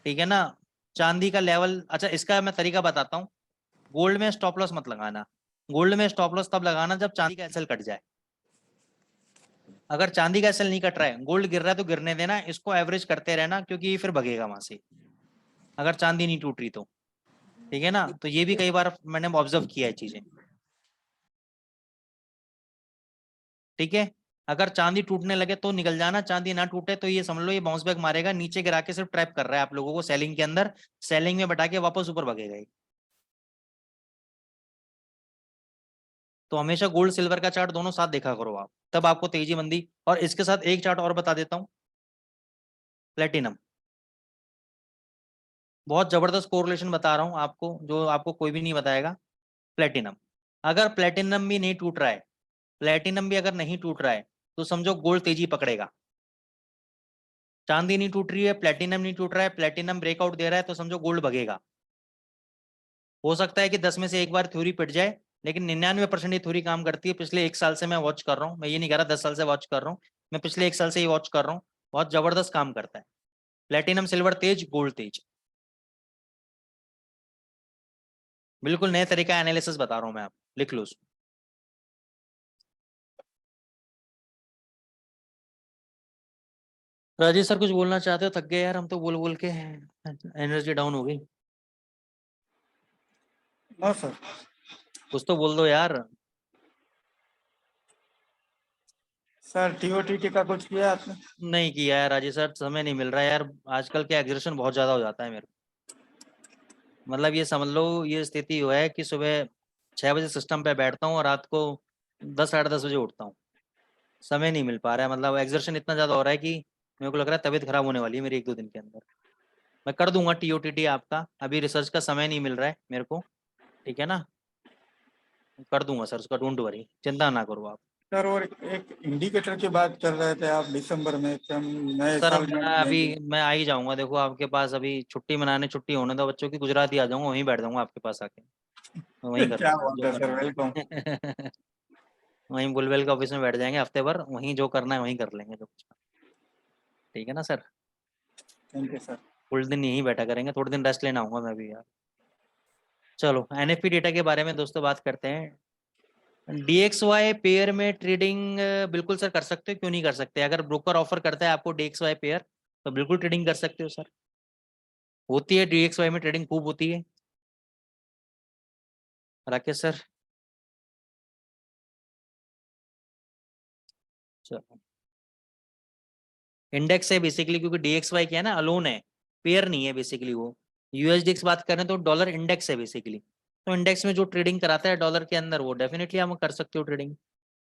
ठीक है ना, चांदी का लेवल, अच्छा इसका मैं तरीका बताता हूँ। गोल्ड में स्टॉप लॉस मत लगाना, गोल्ड में स्टॉप लॉस तब लगाना जब चांदी का एसएल कट जाए। अगर चांदी का एसएल नहीं कट रहा है, गोल्ड गिर रहा है तो गिरने देना, इसको एवरेज करते रहना, क्योंकि ये फिर भगेगा वहां से, अगर चांदी नहीं टूट रही तो। ठीक है ना, तो ये भी कई बार मैंने ऑब्जर्व किया है चीजें। ठीक है, अगर चांदी टूटने लगे तो निकल जाना, चांदी ना टूटे तो ये समझ लो ये बाउंस बैक मारेगा, नीचे गिरा के सिर्फ ट्रैप कर रहा है आप लोगों को सेलिंग के अंदर, सेलिंग में बटा के वापस ऊपर भगेगा ये। तो हमेशा गोल्ड सिल्वर का चार्ट दोनों साथ देखा करो आप, तब आपको तेजी मंदी। और इसके साथ एक चार्ट और बता देता हूँ, प्लेटिनम। बहुत जबरदस्त कोरिलेशन बता रहा हूँ आपको, जो आपको कोई भी नहीं बताएगा। प्लेटिनम, अगर प्लेटिनम भी नहीं टूट रहा है, प्लेटिनम भी अगर नहीं टूट रहा है, तो समझो गोल्ड तेजी पकड़ेगा। चांदी नहीं टूट रही है, प्लेटिनम नहीं टूट रहा है, प्लेटिनम ब्रेकआउट दे रहा है, तो समझो गोल्ड भगेगा। हो सकता है कि 10 में से एक बार थ्योरी पिट जाए, लेकिन 99% ये थ्योरी काम करती है। पिछले 1 साल से मैं वॉच कर रहा हूँ, मैं ये नहीं कह रहा 10 साल से वॉच कर रहा हूँ, मैं पिछले 1 साल से ये वॉच कर रहा हूँ। बहुत जबरदस्त काम करता है। प्लेटिनम सिल्वर तेज, गोल्ड तेज। बिल्कुल नए तरीका एनालिसिस बता रहा हूँ मैं, आप लिख लो उसको। राजेश सर कुछ बोलना चाहते हो? थक गए यार हम तो बोल बोल के, एनर्जी डाउन हो गई। No sir. कुछ तो बोल दो यार। सर टीओटीटी का कुछ किया आपने? नहीं किया है राजेश सर, समय नहीं मिल रहा है यार, आजकल के एग्जर्शन बहुत ज्यादा हो जाता है मेरे को। मतलब ये समझ लो, ये स्थिति हुआ है कि सुबह 6 बजे सिस्टम पे बैठता हूँ और रात को 10 साढ़े 10 बजे उठता हूँ। समय नहीं मिल पा रहा है, मतलब एग्जर्शन इतना ज्यादा हो रहा है कि मेरे को लग रहा है तबीयत खराब होने वाली है मेरी 1-2 दिन के अंदर। मैं कर दूंगा टीओटीटी आपका, अभी रिसर्च का समय नहीं मिल रहा है मेरे को, ठीक है ना? कर दूंगा सर उसका, डोंट वरी, चिंता ना करो आप। सर और एक इंडिकेटर की बात कर रहे थे आप दिसंबर में कि हम नए सर साल में मैं अभी लेंगे। मैं आ ही जाऊंगा, देखो आपके पास अभी छुट्टी मनाने, छुट्टी होने दो बच्चों की, गुजरात ही आ जाऊंगा, वहीं बैठ जाऊंगा आपके पास आके, तो वहीं कर क्या लेंगे बात जो है सर, करना वेलकम। है। वहीं बुलवेल के ऑफिस में बैठ जाएंगे हफ्ते भर, वहीं जो करना है वहीं कर लेंगे जो कुछ। ठीक है ना sir? Thank you sir. Full दिन यहीं बैठा करेंगे, थोड़े दिन रेस्ट लेना आऊंगा मैं भी यार। चलो एनएफपी डेटा के बारे में दोस्तों बात करते हैं। डीएक्सवाई पेयर में ट्रेडिंग बिल्कुल सर कर सकते हो, क्यों नहीं कर सकते? अगर ब्रोकर ऑफर करता है आपको डीएक्सवाई पेयर, तो बिल्कुल ट्रेडिंग कर सकते हो सर। होती है डीएक्सवाई में ट्रेडिंग, खूब होती है राकेश सर। चलो इंडेक्स है बेसिकली, क्योंकि डीएक्सवाई क्या है ना, अलोन है, पेयर नहीं है बेसिकली वो। यूएसडीएक्स बात करें तो डॉलर इंडेक्स है बेसिकली, तो इंडेक्स में जो ट्रेडिंग कराता है डॉलर के अंदर, वो डेफिनेटली हम कर सकते हो ट्रेडिंग।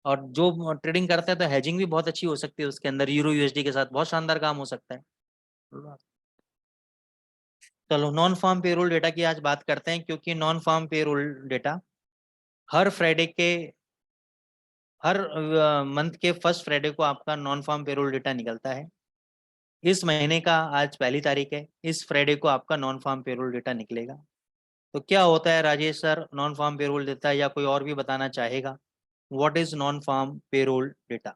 और जो ट्रेडिंग करता है तो हेजिंग भी बहुत अच्छी हो सकती है उसके अंदर, यूरो यूएसडी के साथ बहुत शानदार काम हो सकता है। चलो नॉन फार्म पेरोल डेटा की आज बात करते हैं, क्योंकि नॉन फार्म पेरोल डेटा हर फ्राइडे के, हर मंथ के फर्स्ट फ्राइडे को आपका नॉन फार्म पेरोल डेटा निकलता है। इस महीने का आज 1 तारीख है, इस फ्राइडे को आपका नॉन फार्म पेरोल डेटा निकलेगा। तो क्या होता है Rajesh sir non farm payroll data, या कोई और भी बताना चाहेगा? What is non farm payroll data?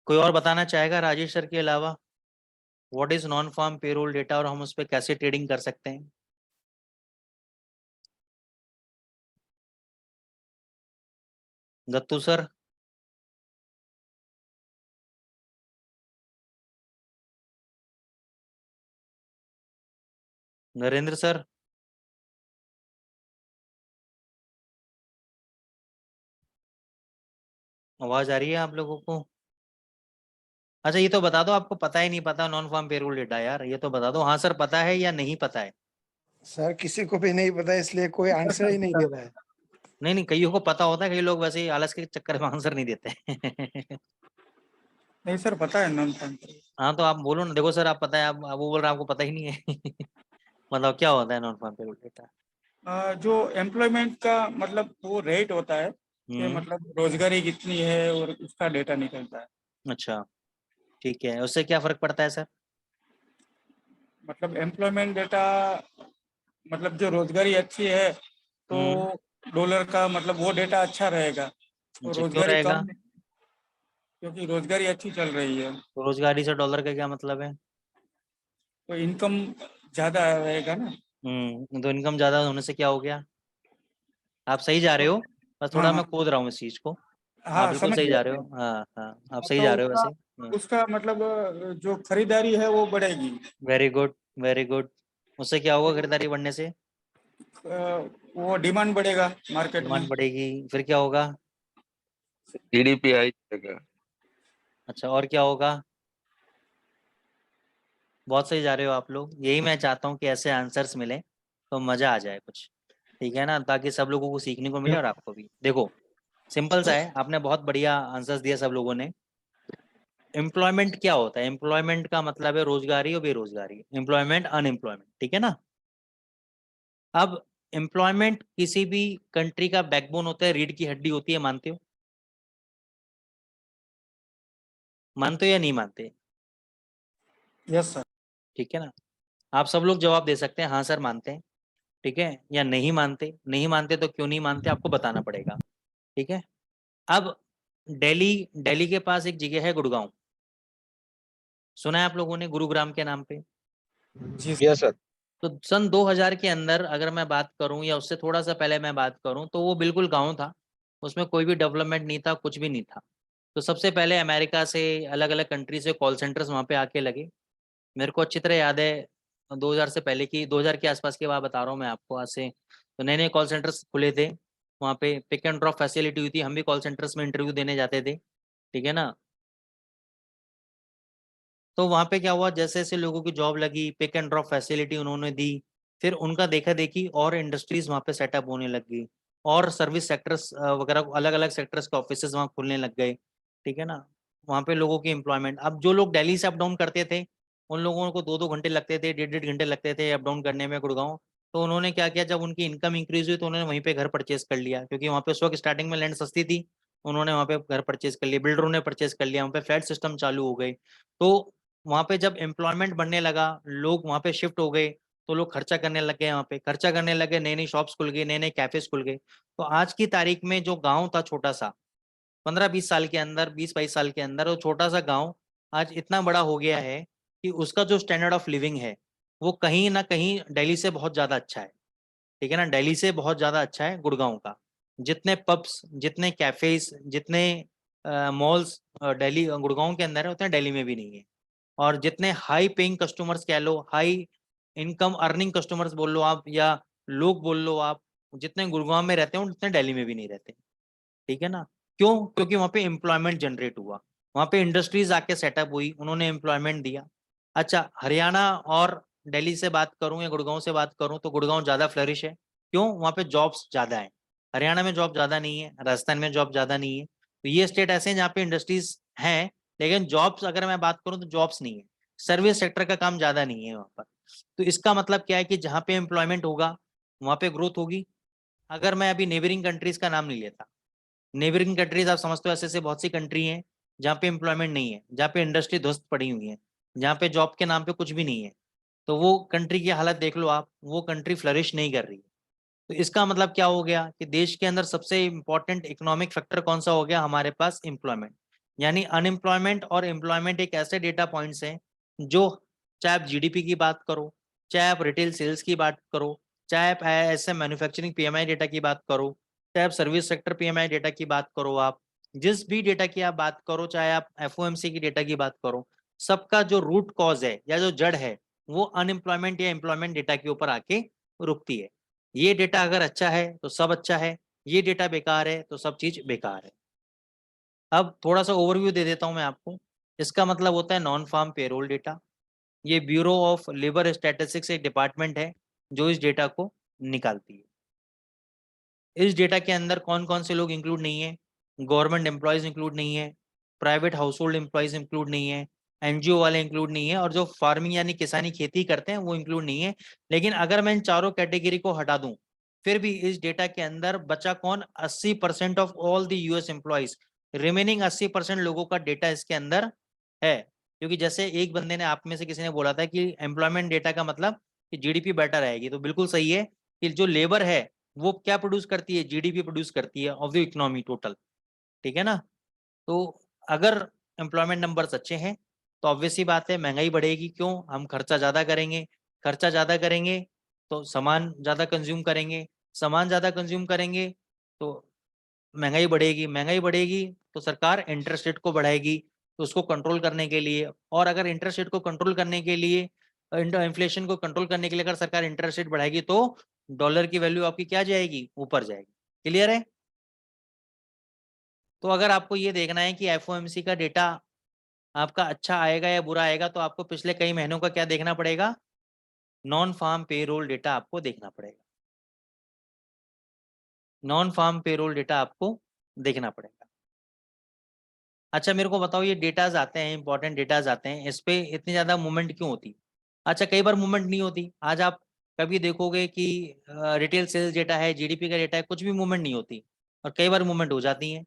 कोई और बताना चाहेगा राजेश सर के अलावा? What is non farm payroll data और हम उस पर कैसे ट्रेडिंग कर सकते हैं? दत्तू सर, नरेंद्र सर, आवाज आ रही है आप लोगों को? अच्छा ये तो बता दो, आपको पता ही नहीं पता नॉन फार्म पेरोल डेटा? यार ये तो बता दो, हाँ सर पता है या नहीं पता है? सर किसी को भी नहीं पता, इसलिए कोई आंसर ही नहीं दे रहा है। नहीं नहीं, कईयों को पता होता है, कई लोग वैसे ही आलस के चक्कर में आंसर नहीं देते। नहीं सर, पता है नॉन फंड। हाँ तो आप बोलो ना, देखो सर आप पता है, आप वो बोल रहे हैं आपको पता ही नहीं है। मतलब क्या होता है नॉन फार्म पेरोल डेटा? जो एम्प्लॉयमेंट का मतलब वो रेट होता है कि मतलब रोजगारी कितनी है और उसका डेटा निकलता है। अच्छा ठीक है, उससे क्या फर्क पड़ता है सर? मतलब एम्प्लॉयमेंट डेटा, मतलब जो रोजगारी अच्छी है तो हम्म। डॉलर का मतलब वो डेटा अच्छा रहेगा, और अच्छा क्यों रोजगारी रहेगा? कम क्योंकि रोजगारी अच्छी चल रही है तो रोजगारी से डॉलर का क्या मतलब है? तो इनकम ज्यादा रहेगा ना। तो इनकम ज्यादा होने से क्या हो गया? आप सही जा रहे तो हो, बस हाँ थोड़ा हाँ मैं खोद रहा हूँ इस चीज को। आप हाँ, बिल्कुल समझ सही गया। जा रहे हो, हाँ हाँ आप सही तो जा रहे हो उसका वैसे। उसका मतलब जो खरीदारी है वो बढ़ेगी। Very good, very good. उससे क्या होगा तो खरीदारी बढ़ने से? वो डिमांड बढ़ेगा मार्केट में। डिमांड बढ़ेगी, फिर क्या होगा? जीडीपी, आई जाएगा। अच्छा और क्या होगा? बहुत सही जा रहे हो आप लोग। यही मैं चाहता हूँ कि ऐसे आंसर्स मिले तो मजा आ जाए कुछ, ठीक है ना, ताकि सब लोगों को सीखने को मिले और आपको भी। देखो सिंपल सा है, आपने बहुत बढ़िया आंसर्स दिया सब लोगों ने। एम्प्लॉयमेंट क्या होता है? एम्प्लॉयमेंट का मतलब है रोजगारी और बेरोजगारी, एम्प्लॉयमेंट अनएम्प्लॉयमेंट, ठीक है ना। अब एम्प्लॉयमेंट किसी भी कंट्री का बैकबोन होता है, रीढ़ की हड्डी होती है, मानते हो? मानते हो या नहीं मानते? Yes sir. ठीक है ना। आप सब लोग जवाब दे सकते हैं, हाँ सर मानते हैं, ठीक है, या नहीं मानते। नहीं मानते तो क्यों नहीं मानते आपको बताना पड़ेगा, ठीक है। अब दिल्ली, दिल्ली के पास एक जगह है गुड़गांव, सुना है आप लोगों ने गुरुग्राम के नाम पे? जी यस सर। तो सन 2000 के अंदर अगर मैं बात करूं या उससे थोड़ा सा पहले मैं बात करूं तो वो बिल्कुल गांव था, उसमें कोई भी डेवलपमेंट नहीं था, कुछ भी नहीं था। तो सबसे पहले अमेरिका से, अलग अलग कंट्री से कॉल सेंटर्स वहाँ पे आके लगे। मेरे को अच्छी तरह याद है 2000 से पहले की, 2000 के आसपास की बात बता रहा हूँ मैं आपको आज से। तो नए नए कॉल सेंटर्स खुले थे वहाँ पे, पिक एंड ड्रॉप फैसिलिटी हुई थी, हम भी कॉल सेंटर्स में इंटरव्यू देने जाते थे, ठीक है ना। तो वहाँ पे क्या हुआ, जैसे जैसे लोगों की जॉब लगी, पिक एंड ड्रॉप फैसिलिटी उन्होंने दी, फिर उनका देखा देखी और इंडस्ट्रीज वहाँ पे सेटअप होने लग गई, और सर्विस सेक्टर्स वगैरह, अलग अलग सेक्टर्स के ऑफिसेज वहाँ खुलने लग गए, ठीक है ना। वहाँ पे लोगों की एम्प्लॉयमेंट, अब जो लोग दिल्ली से अप डाउन करते थे उन लोगों को 2-2 घंटे लगते थे, 1.5-1.5 घंटे लगते थे अप डाउन करने में गुड़गांव। तो उन्होंने क्या किया, जब उनकी इनकम इंक्रीज हुई तो उन्होंने वहीं पे घर परचेज कर लिया, क्योंकि वहाँ पे उस वक्त स्टार्टिंग में लैंड सस्ती थी। उन्होंने वहाँ पे घर परचेज कर लिया, बिल्डरों ने परचेज कर लिया, वहाँ पे फ्लैट सिस्टम चालू हो गए। तो वहाँ पे जब एम्प्लॉयमेंट बढ़ने लगा, लोग वहाँ पे शिफ्ट हो गए, तो लोग खर्चा करने लग गए, वहाँ पे खर्चा करने लगे, नई नई शॉप्स खुल गई, नए नए कैफेज खुल गए। तो आज की तारीख में जो गांव था छोटा सा, 15-20 साल के अंदर, 20-22 साल के अंदर, वो छोटा सा गांव आज इतना बड़ा हो गया है कि उसका जो स्टैंडर्ड ऑफ लिविंग है वो कहीं ना कहीं दिल्ली से बहुत ज्यादा अच्छा है, ठीक है ना। दिल्ली से बहुत ज्यादा अच्छा है गुड़गांव का। जितने पब्स, जितने कैफेज, जितने मॉल्स दिल्ली गुड़गांव के अंदर है, उतने दिल्ली में भी नहीं है। और जितने हाई पेइंग कस्टमर्स कह लो, हाई इनकम अर्निंग कस्टमर्स बोल लो आप, या लोग बोल लो आप, जितने गुड़गांव में रहते हैं उतने दिल्ली में भी नहीं रहते, ठीक है ना। क्यों? क्योंकि वहाँ पे एम्प्लॉयमेंट जनरेट हुआ, वहाँ पे इंडस्ट्रीज आके सेटअप हुई, उन्होंने एम्प्लॉयमेंट दिया। अच्छा, हरियाणा और दिल्ली से बात करूं या गुड़गांव से बात करूं तो गुड़गांव ज्यादा फ्लरिश है। क्यों? वहाँ पे जॉब्स ज्यादा है। हरियाणा में जॉब ज्यादा नहीं है, राजस्थान में जॉब ज्यादा नहीं है। तो ये स्टेट ऐसे हैं जहाँ पे इंडस्ट्रीज हैं, लेकिन जॉब्स अगर मैं बात करूं तो जॉब्स नहीं है, सर्विस सेक्टर का काम ज्यादा नहीं है वहाँ पर। तो इसका मतलब क्या है कि जहाँ पे एम्प्लॉयमेंट होगा वहाँ पे ग्रोथ होगी। अगर मैं अभी नेबरिंग कंट्रीज का नाम नहीं लेता, नेबरिंग कंट्रीज आप समझते हो, ऐसे ऐसे बहुत सी कंट्री हैं जहाँ पे एम्प्लॉयमेंट नहीं है, जहाँ पे इंडस्ट्री ध्वस्त पड़ी हुई है, जहाँ पे जॉब के नाम पे कुछ भी नहीं है। तो वो कंट्री की हालत देख लो आप, वो कंट्री फ्लरिश नहीं कर रही है। तो इसका मतलब क्या हो गया कि देश के अंदर सबसे इंपॉर्टेंट इकोनॉमिक फैक्टर कौन सा हो गया हमारे पास? एम्प्लॉयमेंट। यानी अनएम्प्लॉयमेंट और एम्प्लॉयमेंट एक ऐसे डेटा पॉइंट्स हैं जो, चाहे आप जीडीपी की बात करो, चाहे आप रिटेल सेल्स की बात करो, चाहे आप ऐसे मैन्युफैक्चरिंग पीएमआई डेटा की बात करो, चाहे आप सर्विस सेक्टर पीएमआई डेटा की बात करो, आप जिस भी डेटा की आप बात करो, चाहे आप एफओएमसी की डेटा की बात करो, सबका जो रूट कॉज है या जो जड़ है वो अनएम्प्लॉयमेंट या एम्प्लॉयमेंट डेटा के ऊपर आके रुकती है। ये डेटा अगर अच्छा है तो सब अच्छा है, ये डेटा बेकार है तो सब चीज बेकार है। अब थोड़ा सा ओवरव्यू दे देता हूं मैं आपको। इसका मतलब होता है नॉन फार्म पेरोल डेटा। ये ब्यूरो ऑफ लेबर स्टैटिस्टिक्स एक डिपार्टमेंट है जो इस डेटा को निकालती है। इस डेटा के अंदर कौन कौन से लोग इंक्लूड नहीं है? गवर्नमेंट एम्प्लॉयज इंक्लूड नहीं है, private house hold employees include नहीं है, एनजीओ वाले इंक्लूड नहीं है, और जो फार्मिंग यानी किसानी खेती करते हैं वो इंक्लूड नहीं है। लेकिन अगर मैं इन चारों कैटेगरी को हटा दूं फिर भी इस डेटा के अंदर बचा कौन? 80% of all the US employees. Remaining 80% लोगों का डेटा इसके अंदर है। क्योंकि जैसे एक बंदे ने, आप में से किसी ने बोला था कि एम्प्लॉयमेंट डेटा का मतलब कि जीडीपी बेटर रहेगी, तो बिल्कुल सही है कि जो लेबर है वो क्या प्रोड्यूस करती है? जीडीपी प्रोड्यूस करती है ऑफ द इकोनॉमी टोटल, ठीक है ना। तो अगर एम्प्लॉयमेंट नंबर्स अच्छे हैं तो ऑब्वियस सी बात है महंगाई बढ़ेगी। क्यों? हम खर्चा ज़्यादा करेंगे, खर्चा ज़्यादा करेंगे तो सामान ज़्यादा कंज्यूम करेंगे, सामान ज़्यादा कंज्यूम करेंगे तो महंगाई बढ़ेगी, महंगाई बढ़ेगी तो सरकार इंटरेस्ट रेट को बढ़ाएगी, तो उसको कंट्रोल करने के लिए। और अगर इंटरेस्ट रेट को कंट्रोल करने के लिए, इन्फ्लेशन को कंट्रोल करने के लिए अगर सरकार इंटरेस्ट रेट बढ़ाएगी तो डॉलर की वैल्यू आपकी क्या जाएगी? ऊपर जाएगी। क्लियर है? तो अगर आपको ये देखना है कि एफओएमसी का डेटा आपका अच्छा आएगा या बुरा आएगा, तो आपको पिछले कई महीनों का क्या देखना पड़ेगा, नॉन फार्म पेरोल डेटा आपको देखना पड़ेगा, नॉन फार्म पेरोल डेटा आपको देखना पड़ेगा। अच्छा मेरे को बताओ, ये डेटाज आते हैं, इंपॉर्टेंट डेटाज आते हैं, इस पे इतनी ज्यादा मूवमेंट क्यों होती? अच्छा कई बार मूवमेंट नहीं होती। आज आप कभी देखोगे कि रिटेल सेल्स डेटा है, जीडीपी का डेटा है, कुछ भी मूवमेंट नहीं होती, और कई बार मूवमेंट हो जाती है।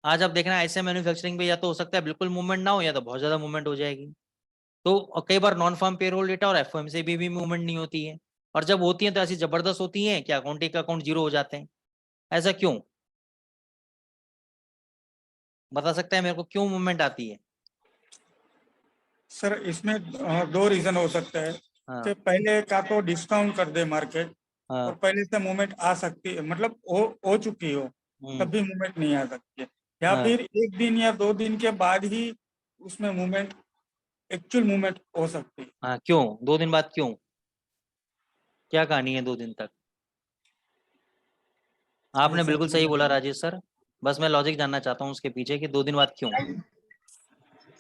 आज आप देखना ऐसे मैन्युफैक्चरिंग पे या तो हो सकता है बिल्कुल मूवमेंट ना हो, या तो बहुत ज्यादा मूवमेंट हो जाएगी। तो कई बार नॉन फार्म पेरोल डेटा और एफओएमसी भी मूवमेंट नहीं होती है, और जब होती है तो ऐसी जबरदस्त होती है कि अकाउंट एक अकाउंट जीरो हो जाते हैं। ऐसा क्यों? बता सकते हैं मेरे को क्यों मूवमेंट आती है? सर इसमें दो रीजन हो सकता है हाँ कि पहले का तो डिस्काउंट कर दे मार्केट, और हाँ। पहले से मूवमेंट आ सकती है, मतलब हो चुकी हो, तब भी मूवमेंट नहीं आ सकती है, या हाँ फिर एक दिन या 2 दिन के बाद ही उसमें मूवमेंट, एक्चुअल मूवमेंट हो सकती है। हाँ। क्यों 2 दिन बाद क्यों? क्या कहानी है 2 दिन तक? आपने ऐसा बिल्कुल सही बोला राजेश सर, बस मैं लॉजिक जानना चाहता हूँ उसके पीछे कि 2 दिन बाद क्यों।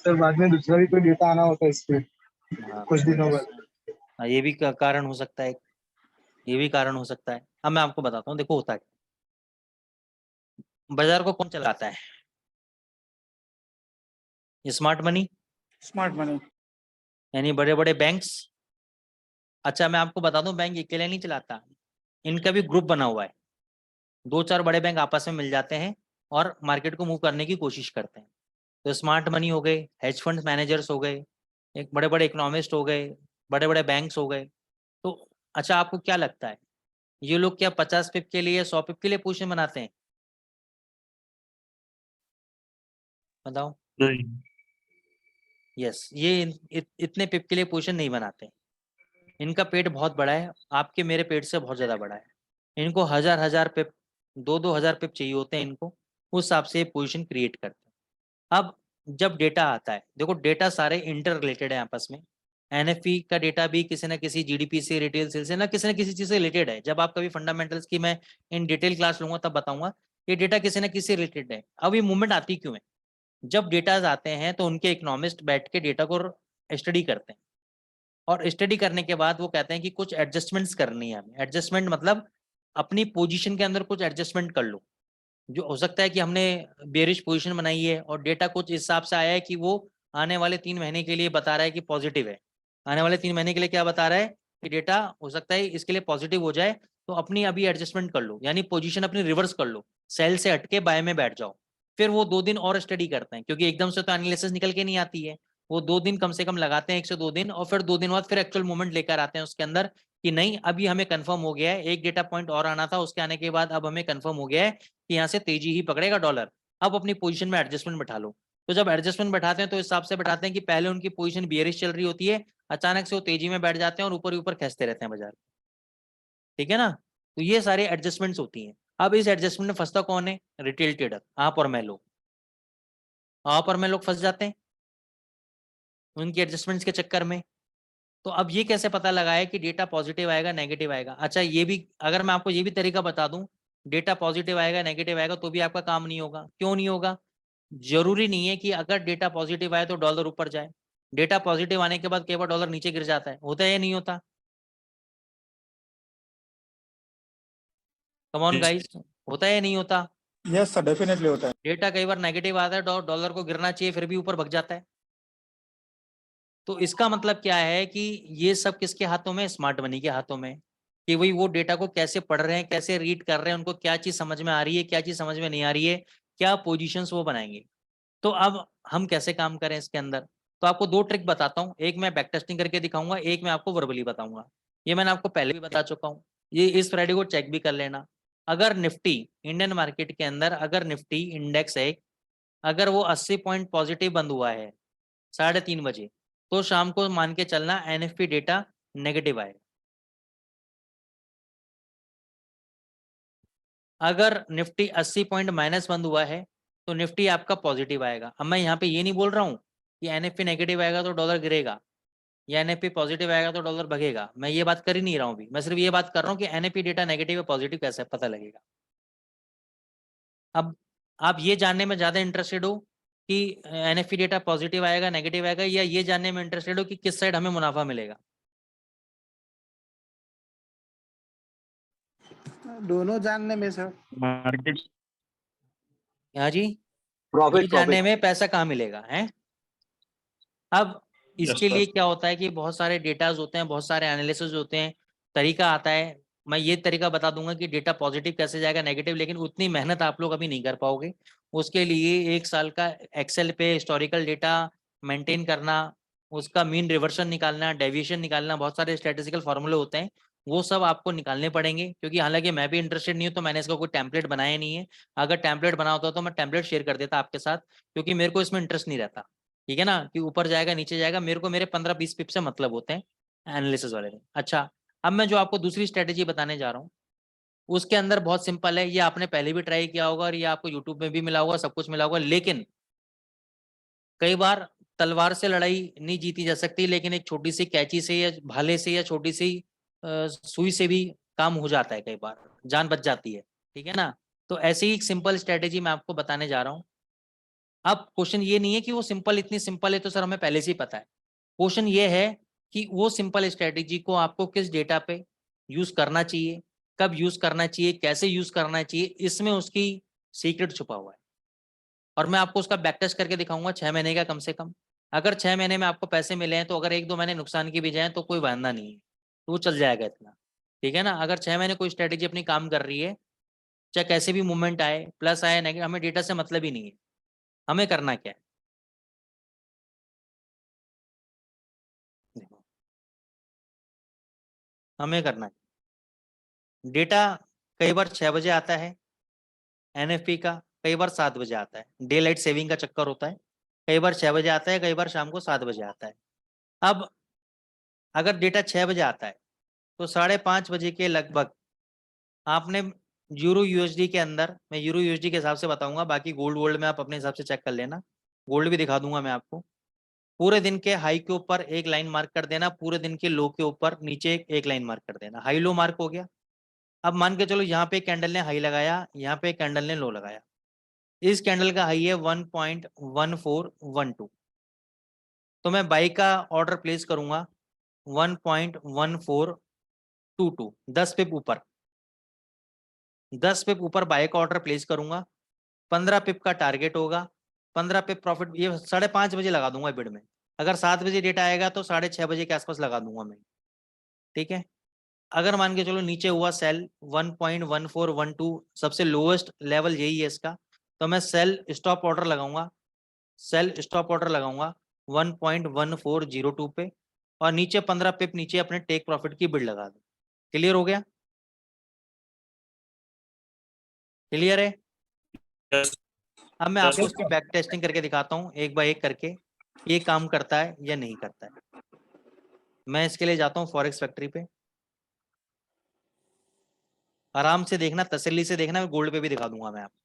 सर बाद में दूसरा भी कोई डेटा आना होता है इस पे हाँ कुछ दिनों बाद। हाँ, ये भी कारण हो सकता है, ये भी कारण हो सकता है। अब मैं आपको बताता हूँ, देखो होता है, बाजार को कौन चलाता है? Smart money, smart money. यानी बड़े बड़े बैंक्स। अच्छा मैं आपको बता दूं, बैंक अकेले नहीं चलाता, इनका भी ग्रुप बना हुआ है। 2-4 बड़े बैंक आपस में मिल जाते हैं और मार्केट को मूव करने की कोशिश करते हैं। तो स्मार्ट मनी हो गए, हेज फंड मैनेजर्स हो गए, एक बड़े बड़े इकोनॉमिस्ट हो गए, बड़े बड़े बैंक्स हो गए। तो अच्छा आपको क्या लगता है, ये लोग क्या 50 पिप के लिए 100 पिप के लिए पोजीशन बनाते हैं? बताओ। नहीं। यस, ये इतने पिप के लिए पोजीशन नहीं बनाते। इनका पेट बहुत बड़ा है, आपके मेरे पेट से बहुत ज्यादा बड़ा है। इनको हजार हजार पिप, 2-2 हजार पिप चाहिए होते हैं इनको, उस हिसाब से पोजीशन क्रिएट करते हैं। अब जब डेटा आता है, देखो डेटा सारे इंटर रिलेटेड है आपस में। एनएफपी का डेटा भी किसी ना किसी जीडीपी से, रिटेल सेल से, ना किसी ना किसी चीज से रिलेटेड है। जब आप कभी फंडामेंटल्स की मैं इन डिटेल क्लास लूंगा तब बताऊंगा, ये डेटा किसी ना किसी से रिलेटेड है। अब ये मूवमेंट आती क्यों है? जब डेटाज आते हैं तो उनके इकोनॉमिस्ट बैठ के डेटा को स्टडी करते हैं, और स्टडी करने के बाद वो कहते हैं कि कुछ एडजस्टमेंट्स करनी है हमें। एडजस्टमेंट मतलब अपनी पोजीशन के अंदर कुछ एडजस्टमेंट कर लो। जो हो सकता है कि हमने बेरिश पोजीशन बनाई है और डेटा कुछ इस हिसाब से आया है कि वो आने वाले 3 महीने के लिए बता रहा है कि पॉजिटिव है। आने वाले 3 महीने के लिए क्या बता रहा है कि डेटा हो सकता है इसके लिए पॉजिटिव हो जाए, तो अपनी अभी एडजस्टमेंट कर लो, यानी पोजीशन अपनी रिवर्स कर लो, सेल से हटके बाय में बैठ जाओ। फिर वो 2 दिन और स्टडी करते हैं, क्योंकि एकदम से तो एनालिसिस निकल के नहीं आती है। वो 2 दिन कम से कम लगाते हैं, 1 से 2 दिन, और फिर 2 दिन बाद फिर एक्चुअल मूवमेंट लेकर आते हैं उसके अंदर, कि नहीं अभी हमें कंफर्म हो गया है, एक डेटा पॉइंट और आना था, उसके आने के बाद अब हमें कंफर्म हो गया है कि यहाँ से तेजी ही पकड़ेगा डॉलर। अब अपनी पोजीशन में एडजस्टमेंट बैठा लो। तो जब एडजस्टमेंट बैठाते हैं तो इस हिसाब से बैठाते हैं कि पहले उनकी पोजीशन बियरिश चल रही होती है, अचानक से वो तेजी में बैठ जाते हैं और ऊपर ऊपर खींचते रहते हैं बाजार। ठीक है ना? तो ये सारी एडजस्टमेंट्स होती हैं। अब इस एडजस्टमेंट में फंसता कौन है? रिटेल ट्रेडर, आप और मैं लोग। आप और मैं लोग फंस जाते हैं उनकी एडजस्टमेंट्स के चक्कर में। तो अब ये कैसे पता लगाए कि डेटा पॉजिटिव आएगा नेगेटिव आएगा? अच्छा ये भी, अगर मैं आपको ये भी तरीका बता दूं, डेटा पॉजिटिव आएगा नेगेटिव आएगा तो भी आपका काम नहीं होगा। क्यों नहीं होगा? जरूरी नहीं है कि अगर डेटा पॉजिटिव आए तो डॉलर ऊपर जाए। डेटा पॉजिटिव आने के बाद कई बार डॉलर नीचे गिर जाता है, होता है या नहीं होता? कम ऑन गाइस, होता है या नहीं होता? यस सर, डेफिनेटली होता है। डेटा कई बार नेगेटिव आता है, डॉलर को गिरना चाहिए फिर भी ऊपर भग जाता है। तो इसका मतलब क्या है कि ये सब किसके हाथों में? स्मार्ट मनी के हाथों में। कि वही वो डेटा को कैसे पढ़ रहे हैं, कैसे रीड कर रहे हैं, उनको क्या चीज समझ में आ रही है, क्या चीज समझ में नहीं आ रही है, क्या पोजीशंस वो बनाएंगे। तो अब हम कैसे काम करें इसके अंदर? तो आपको 2 ट्रिक बताता हूँ, एक मैं बैक टेस्टिंग करके दिखाऊंगा, एक मैं आपको वर्बली बताऊंगा। ये मैंने आपको पहले भी बता चुका हूँ, ये इस फ्राइडे को चेक भी कर लेना। अगर निफ्टी, इंडियन मार्केट के अंदर अगर निफ्टी इंडेक्स है, अगर वो 80 पॉइंट पॉजिटिव बंद हुआ है 3:30 बजे, तो शाम को मान के चलना एनएफपी डेटा नेगेटिव आएगा। अगर निफ्टी 80 पॉइंट माइनस बंद हुआ है तो निफ्टी आपका पॉजिटिव आएगा। अब मैं यहाँ पे ये नहीं बोल रहा हूँ कि एनएफपी नेगेटिव आएगा तो डॉलर गिरेगा, या एनएफपी पॉजिटिव आएगा तो डॉलर भगेगा। मैं ये बात कर ही नहीं रहा हूँ अभी, मैं सिर्फ ये बात कर रहा हूँ कि एनएफपी डेटा नेगेटिव है पॉजिटिव कैसे पता लगेगा। अब आप ये जानने में ज्यादा इंटरेस्टेड हो कि एनएफपी डेटा पॉजिटिव आएगा नेगेटिव आएगा, या ये जानने में इंटरेस्टेड हो कि किस साइड हमें मुनाफा मिलेगा? दोनों जानने में सर। मार्केट हाँ जी, ये प्रॉफिट जानने प्रॉफिट में पैसा कहाँ मिलेगा है। अब इसके लिए क्या होता है कि बहुत सारे डेटाज होते हैं, बहुत सारे एनालिसिस होते हैं, तरीका आता है। मैं ये तरीका बता दूंगा कि डेटा पॉजिटिव कैसे जाएगा नेगेटिव, लेकिन उतनी मेहनत आप लोग अभी नहीं कर पाओगे। उसके लिए 1 साल का एक्सेल पे हिस्टोरिकल डेटा मेंटेन करना, उसका मीन रिवर्सन निकालना, डेविएशन निकालना, बहुत सारे स्टैटिस्टिकल फॉर्मूले होते हैं, वो सब आपको निकालने पड़ेंगे। क्योंकि हालांकि मैं भी इंटरेस्टेड नहीं हूँ, तो मैंने इसका कोई टेम्पलेट बनाया नहीं है। अगर टेम्पलेट बना होता तो मैं टेम्पलेट शेयर कर देता आपके साथ, क्योंकि मेरे को इसमें इंटरेस्ट नहीं रहता। ठीक है ना, कि ऊपर जाएगा नीचे जाएगा, मेरे को मेरे 15-20 पिप से मतलब होते हैं एनालिसिस वाले में। अच्छा, अब मैं जो आपको दूसरी स्ट्रेटेजी बताने जा रहा हूँ, उसके अंदर बहुत सिंपल है। ये आपने पहले भी ट्राई किया होगा और ये आपको यूट्यूब में भी मिला होगा, सब कुछ मिला होगा, लेकिन कई बार तलवार से लड़ाई नहीं जीती जा सकती, लेकिन एक छोटी सी कैंची से या भाले से या छोटी सी सुई से भी काम हो जाता है, कई बार जान बच जाती है। ठीक है ना, तो ऐसे ही एक सिंपल स्ट्रेटेजी मैं आपको बताने जा रहा हूँ। अब क्वेश्चन ये नहीं है कि वो सिंपल, इतनी सिंपल है तो सर हमें पहले से ही पता है। क्वेश्चन ये है कि वो सिंपल स्ट्रेटेजी को आपको किस डेटा पे यूज करना चाहिए, कब यूज करना चाहिए, कैसे यूज करना चाहिए, इसमें उसकी सीक्रेट छुपा हुआ है। और मैं आपको उसका बैक टेस्ट करके दिखाऊंगा 6 महीने का कम से कम। अगर 6 महीने में आपको पैसे मिले हैं तो अगर 1-2 महीने नुकसान की भी जाए तो कोई वादा नहीं है, तो वो चल जाएगा इतना। ठीक है ना, अगर 6 महीने कोई स्ट्रेटेजी अपनी काम कर रही है, चाहे कैसे भी मूवमेंट आए, प्लस आए नेगेटिव, हमें डेटा से मतलब ही नहीं है। हमें करना क्या है, देखो, हमें करना है डेटा कई बार 6 बजे आता है एनएफपी का, कई बार 7 बजे आता है, डे लाइट सेविंग का चक्कर होता है। कई बार 6 बजे आता है, कई बार शाम को 7 बजे आता है। अब अगर डेटा 6 बजे आता है तो 5:30 बजे के लगभग आपने यूरो यूएसडी के अंदर, मैं यूरो यूएसडी के हिसाब से बताऊंगा, बाकी गोल्ड वोल्ड में आप अपने हिसाब से चेक कर लेना, गोल्ड भी दिखा दूंगा मैं आपको। पूरे दिन के हाई के ऊपर एक लाइन मार्क कर देना, पूरे दिन के लो के ऊपर नीचे एक लाइन मार्क कर देना। हाई लो मार्क हो गया। अब मान के चलो यहाँ पे कैंडल ने हाई लगाया, यहाँ पे कैंडल ने लो लगाया। इस कैंडल का हाई है 1.1412, तो मैं बाई का ऑर्डर प्लेस करूंगा 1.1422, 10 पिप ऊपर, 10 पिप ऊपर बाई का ऑर्डर प्लेस करूंगा। 15 पिप का टारगेट होगा, 15 पिप प्रॉफिट। ये 5:30 बजे लगा दूंगा बिड में। अगर 7 बजे डेटा आएगा तो 6:30 बजे के आसपास लगा दूंगा मैं। ठीक है, अगर मान के चलो नीचे हुआ सेल 1.1412, सबसे लोएस्ट लेवल यही है इसका, तो मैं सेल स्टॉप ऑर्डर लगाऊंगा, सेल स्टॉप ऑर्डर लगाऊंगा 1.1402 पे, और नीचे 15 पिप नीचे अपने टेक प्रॉफिट की बिड लगा दूं। क्लियर हो गया? क्लियर है? अब मैं आपको उसकी बैक टेस्टिंग करके दिखाता हूँ एक बाय एक करके, ये काम करता है या नहीं करता है। मैं इसके लिए जाता हूँ फॉरेक्स फैक्ट्री पे, आराम से देखना, तसल्ली से देखना, मैं गोल्ड पे भी दिखा दूंगा मैं आपको।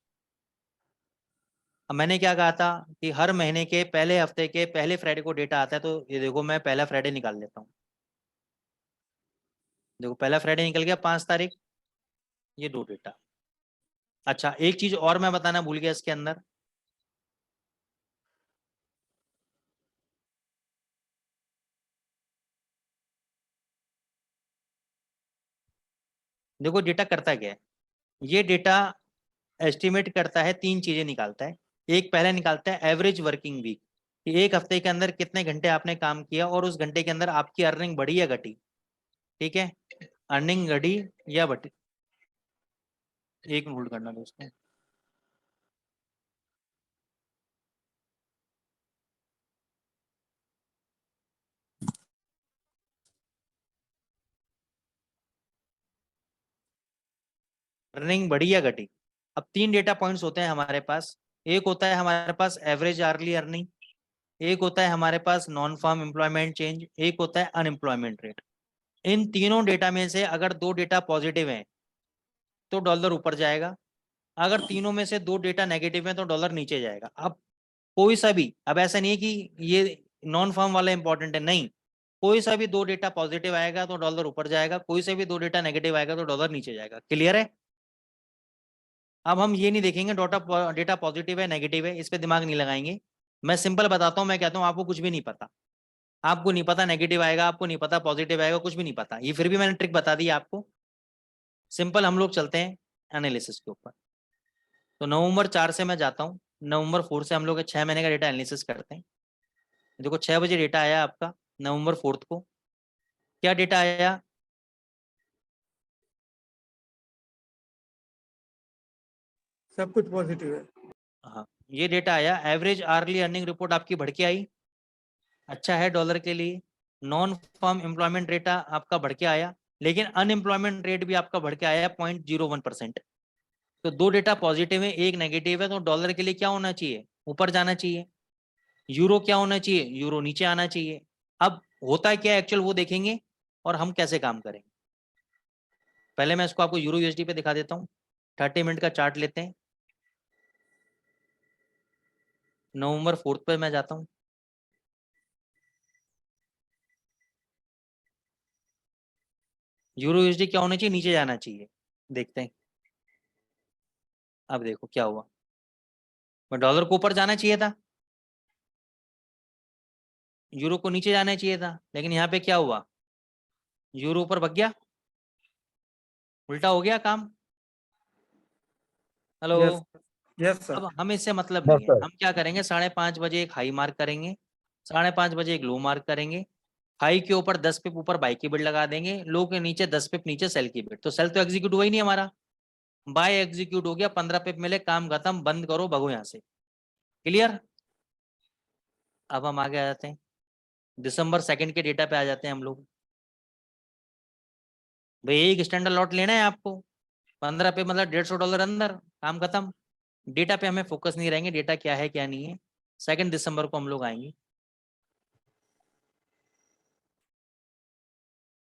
अब मैंने क्या कहा था कि हर महीने के पहले हफ्ते के पहले फ्राइडे को डेटा आता है, तो ये देखो मैं पहला फ्राइडे निकाल लेता हूँ। देखो पहला फ्राइडे निकल गया 5 तारीख, ये 2 डेटा। अच्छा, एक चीज और मैं बताना भूल गया इसके अंदर, देखो डेटा करता क्या है। ये डेटा एस्टिमेट करता है, 3 चीजें निकालता है। एक पहले निकालता है एवरेज वर्किंग वीक, कि एक हफ्ते के अंदर कितने घंटे आपने काम किया और उस घंटे के अंदर आपकी अर्निंग बढ़ी या घटी। ठीक है, अर्निंग घटी या बढ़ी, एक होल्ड करना दोस्तों। अर्निंग बढ़ी या घटी। अब 3 डेटा पॉइंट्स होते हैं हमारे पास। एक होता है हमारे पास एवरेज आर्ली अर्निंग, एक होता है हमारे पास नॉन फार्म एम्प्लॉयमेंट चेंज, एक होता है अनएम्प्लॉयमेंट रेट। इन तीनों डेटा में से अगर 2 डेटा पॉजिटिव हैं तो डॉलर ऊपर जाएगा, अगर तीनों में से 2 डेटा नेगेटिव हैं तो डॉलर नीचे जाएगा। अब कोई सा भी, अब ऐसा नहीं है कि ये नॉन फार्म वाला इंपॉर्टेंट है, नहीं, कोई सा भी 2 डेटा पॉजिटिव आएगा तो डॉलर ऊपर जाएगा, कोई सा भी 2 डेटा नेगेटिव आएगा तो डॉलर नीचे जाएगा। क्लियर है? अब हम ये नहीं देखेंगे डेटा पॉजिटिव है नेगेटिव है, इस पे दिमाग नहीं लगाएंगे, मैं सिंपल बताता हूँ, मैं कहता हूँ आपको कुछ भी नहीं पता, आपको नहीं पता नेगेटिव आएगा, आपको नहीं पता पॉजिटिव आएगा, कुछ भी नहीं पता, ये फिर भी मैंने ट्रिक बता दी आपको। सिंपल हम लोग चलते हैं एनालिसिस के ऊपर। तो नवंबर 4 से मैं जाता हूँ, नवंबर 4 से हम लोग 6 महीने का डेटा एनालिसिस करते हैं। देखो 6 बजे डेटा आया आपका नवंबर 4 को, क्या डेटा आया? सब कुछ पॉजिटिव है। हाँ, ये डेटा आया, एवरेज आर्ली अर्निंग रिपोर्ट आपकी बढ़ के आई, अच्छा है डॉलर के लिए। नॉन फार्म एम्प्लॉयमेंट डेटा आपका बढ़ के आया, लेकिन अनएम्प्लॉयमेंट रेट भी आपका बढ़ के आया 0.01%। तो दो डेटा पॉजिटिव है, एक नेगेटिव है, तो डॉलर के लिए क्या होना चाहिए? ऊपर जाना चाहिए। यूरो क्या होना चाहिए? यूरो नीचे आना चाहिए। अब होता है क्या एक्चुअल, वो देखेंगे और हम कैसे काम करेंगे। पहले मैं इसको आपको यूरो यूएसडी पे दिखा देता हूँ। 30 मिनट का चार्ट लेते हैं। नवंबर 4 पे मैं जाता हूँ। यूरो यूएसडी क्या होना चाहिए? नीचे जाना चाहिए। देखते हैं, अब देखो क्या हुआ। डॉलर को ऊपर जाना चाहिए था, यूरो को नीचे जाना चाहिए था, लेकिन यहाँ पे क्या हुआ? यूरो ऊपर भाग गया, उल्टा हो गया काम। हेलो। Yes yes sir. अब हमें इससे मतलब नहीं है, हम क्या करेंगे, 5:30 बजे एक हाई मार्क करेंगे, 5:30 बजे एक लो मार्क करेंगे। हाई के ऊपर 10 पिप ऊपर बाई की बिड लगा देंगे, लो के नीचे 10 पिप नीचे सेल की बिड। तो सेल तो एग्जीक्यूट हुआ ही नहीं हमारा, बाय एग्जीक्यूट हो गया, 15 पिप मिले, काम खत्म, बंद करो, भगो यहाँ से। क्लियर? अब हम आगे आ जाते हैं, दिसंबर 2 के डेटा पे आ जाते हैं हम लोग। भाई एक स्टैंडर्ड लॉट लेना है आपको, 15 पे मतलब $150 अंदर, काम खत्म। डेटा पे हमें फोकस नहीं रहेंगे, डेटा क्या है क्या नहीं है। 2 दिसंबर को हम लोग आएंगे,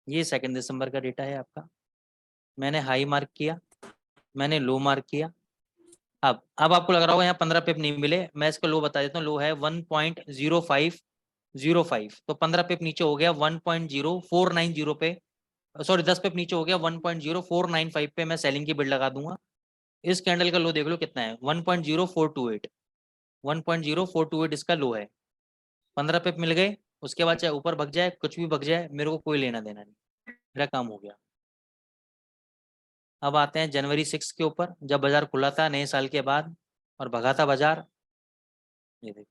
ये 2 दिसंबर का डेटा है आपका। मैंने हाई मार्क किया, मैंने लो मार्क किया। अब आपको लग रहा होगा यहाँ 15 पिप नहीं मिले, मैं इसको लो बता देता हूँ। लो है 1.0505, तो 15 पिप नीचे हो गया 1.0490 पे, सॉरी 10 पिप नीचे हो गया 1.0495 पे मैं सेलिंग की बिड लगा दूंगा। इस कैंडल का लो देख लो कितना है, 1.0428, 1.0428 इसका लो है। 15 पिप मिल गए, उसके बाद चाहे ऊपर भग जाए, कुछ भी भग जाए, मेरे को कोई लेना देना नहीं, मेरा काम हो गया। अब आते हैं जनवरी 6 के ऊपर, जब बाजार खुला था नए साल के बाद और भगा था बाजार। ये देखो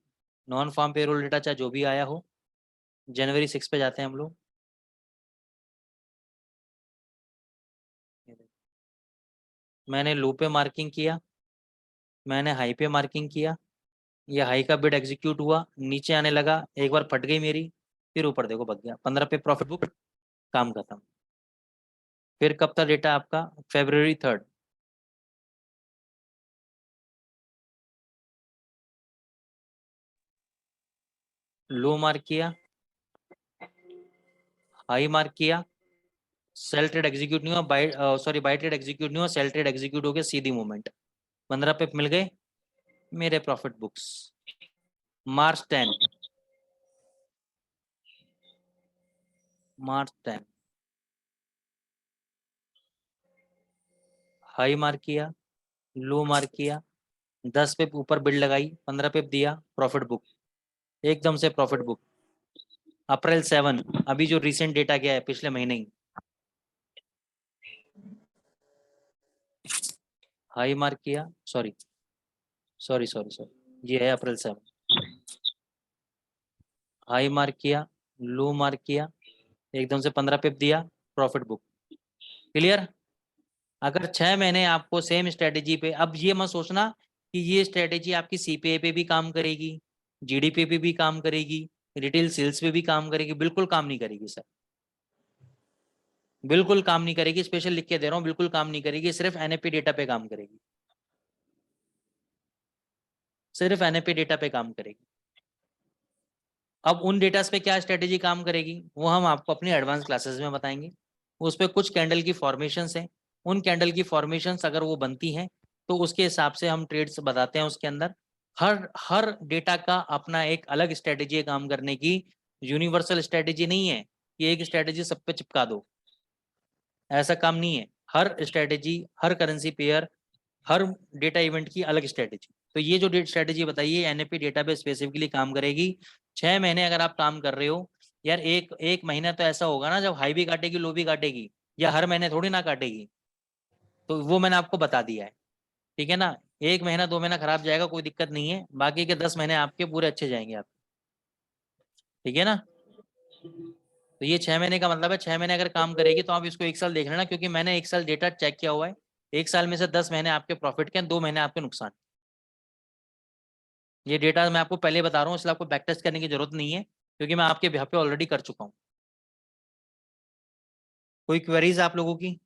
नॉन फार्म पेरोल डेटा चाहे जो भी आया हो, जनवरी 6 पे जाते हैं हम लोग। ये देखो, मैंने लो पे मार्किंग किया, मैंने हाई पे मार्किंग किया, ये हाई का बिड एग्जीक्यूट हुआ, नीचे आने लगा, एक बार फट गई मेरी, फिर ऊपर देखो भग गया, 15 पे प्रॉफिट बुक, काम खत्म। फिर कब था डेटा आपका? February 3, लो मार्क किया, हाई मार्क किया, सेल ट्रेड एग्जीक्यूट नहीं हुआ, buy sorry buy trade execute नहीं हुआ, सेल ट्रेड एग्जीक्यूट हो गया, सीधी मूवमेंट, 15 पे मिल गए मेरे प्रॉफिट बुक्स। मार्च 10, हाई मार्क किया, लो मार्क किया, 10 पे ऊपर बिड लगाई, 15 पे दिया, प्रॉफिट बुक, एकदम से प्रॉफिट बुक। अप्रैल 7, अभी जो रिसेंट डेटा गया है पिछले महीने ही, हाई मार्क किया, सॉरी सॉरी सॉरी सॉरी ये है अप्रैल 7, हाई मार्क किया, लो मार्क किया, एकदम से 15 पिप दिया, प्रॉफिट बुक। क्लियर? अगर 6 महीने आपको सेम स्ट्रेटेजी पे, अब ये मत सोचना कि ये स्ट्रेटेजी आपकी सीपीए पे भी काम करेगी, जीडीपी पे भी काम करेगी, रिटेल सेल्स पे भी काम करेगी, बिल्कुल काम नहीं करेगी सर, बिल्कुल काम नहीं करेगी, स्पेशल लिख के दे रहा हूँ, बिल्कुल काम नहीं करेगी, सिर्फ एनएपी डेटा पे काम करेगी, सिर्फ एनएपी डेटा पे काम करेगी। अब उन डेटास पे क्या स्ट्रेटेजी काम करेगी वो हम आपको अपनी एडवांस क्लासेस में बताएंगे। उस पर कुछ कैंडल की फॉर्मेशंस हैं, उन कैंडल की फॉर्मेशंस अगर वो बनती हैं तो उसके हिसाब से हम ट्रेड्स बताते हैं। उसके अंदर हर हर डेटा का अपना एक अलग स्ट्रेटेजी है काम करने की, यूनिवर्सल स्ट्रेटेजी नहीं है कि एक स्ट्रेटेजी सब पे चिपका दो, ऐसा काम नहीं है। हर स्ट्रेटेजी, हर करेंसी पेयर, हर डेटा इवेंट की अलग स्ट्रेटेजी। तो ये जो स्ट्रेटेजी बताइए एनएफपी डेटा पे स्पेसिफिकली काम करेगी। 6 महीने अगर आप काम कर रहे हो यार, एक महीना तो ऐसा होगा ना जब हाई भी काटेगी लो भी काटेगी, या हर महीने थोड़ी ना काटेगी, तो वो मैंने आपको बता दिया है। ठीक है ना, 1 महीना 2 महीना खराब जाएगा कोई दिक्कत नहीं है, बाकी के 10 महीने आपके पूरे अच्छे जाएंगे आप। ठीक है ना, तो ये 6 महीने का मतलब है 6 महीने अगर काम करेगी तो आप इसको 1 साल देख लेना, क्योंकि मैंने 1 साल डेटा चेक किया हुआ है। 1 साल में से 10 महीने आपके प्रॉफिट के, 2 महीने आपके नुकसान। ये डेटा मैं आपको पहले बता रहा हूँ, इसलिए आपको बैक टेस्ट करने की जरूरत नहीं है, क्योंकि मैं आपके बिहाफ पे ऑलरेडी कर चुका हूँ। कोई क्वेरीज आप लोगों की?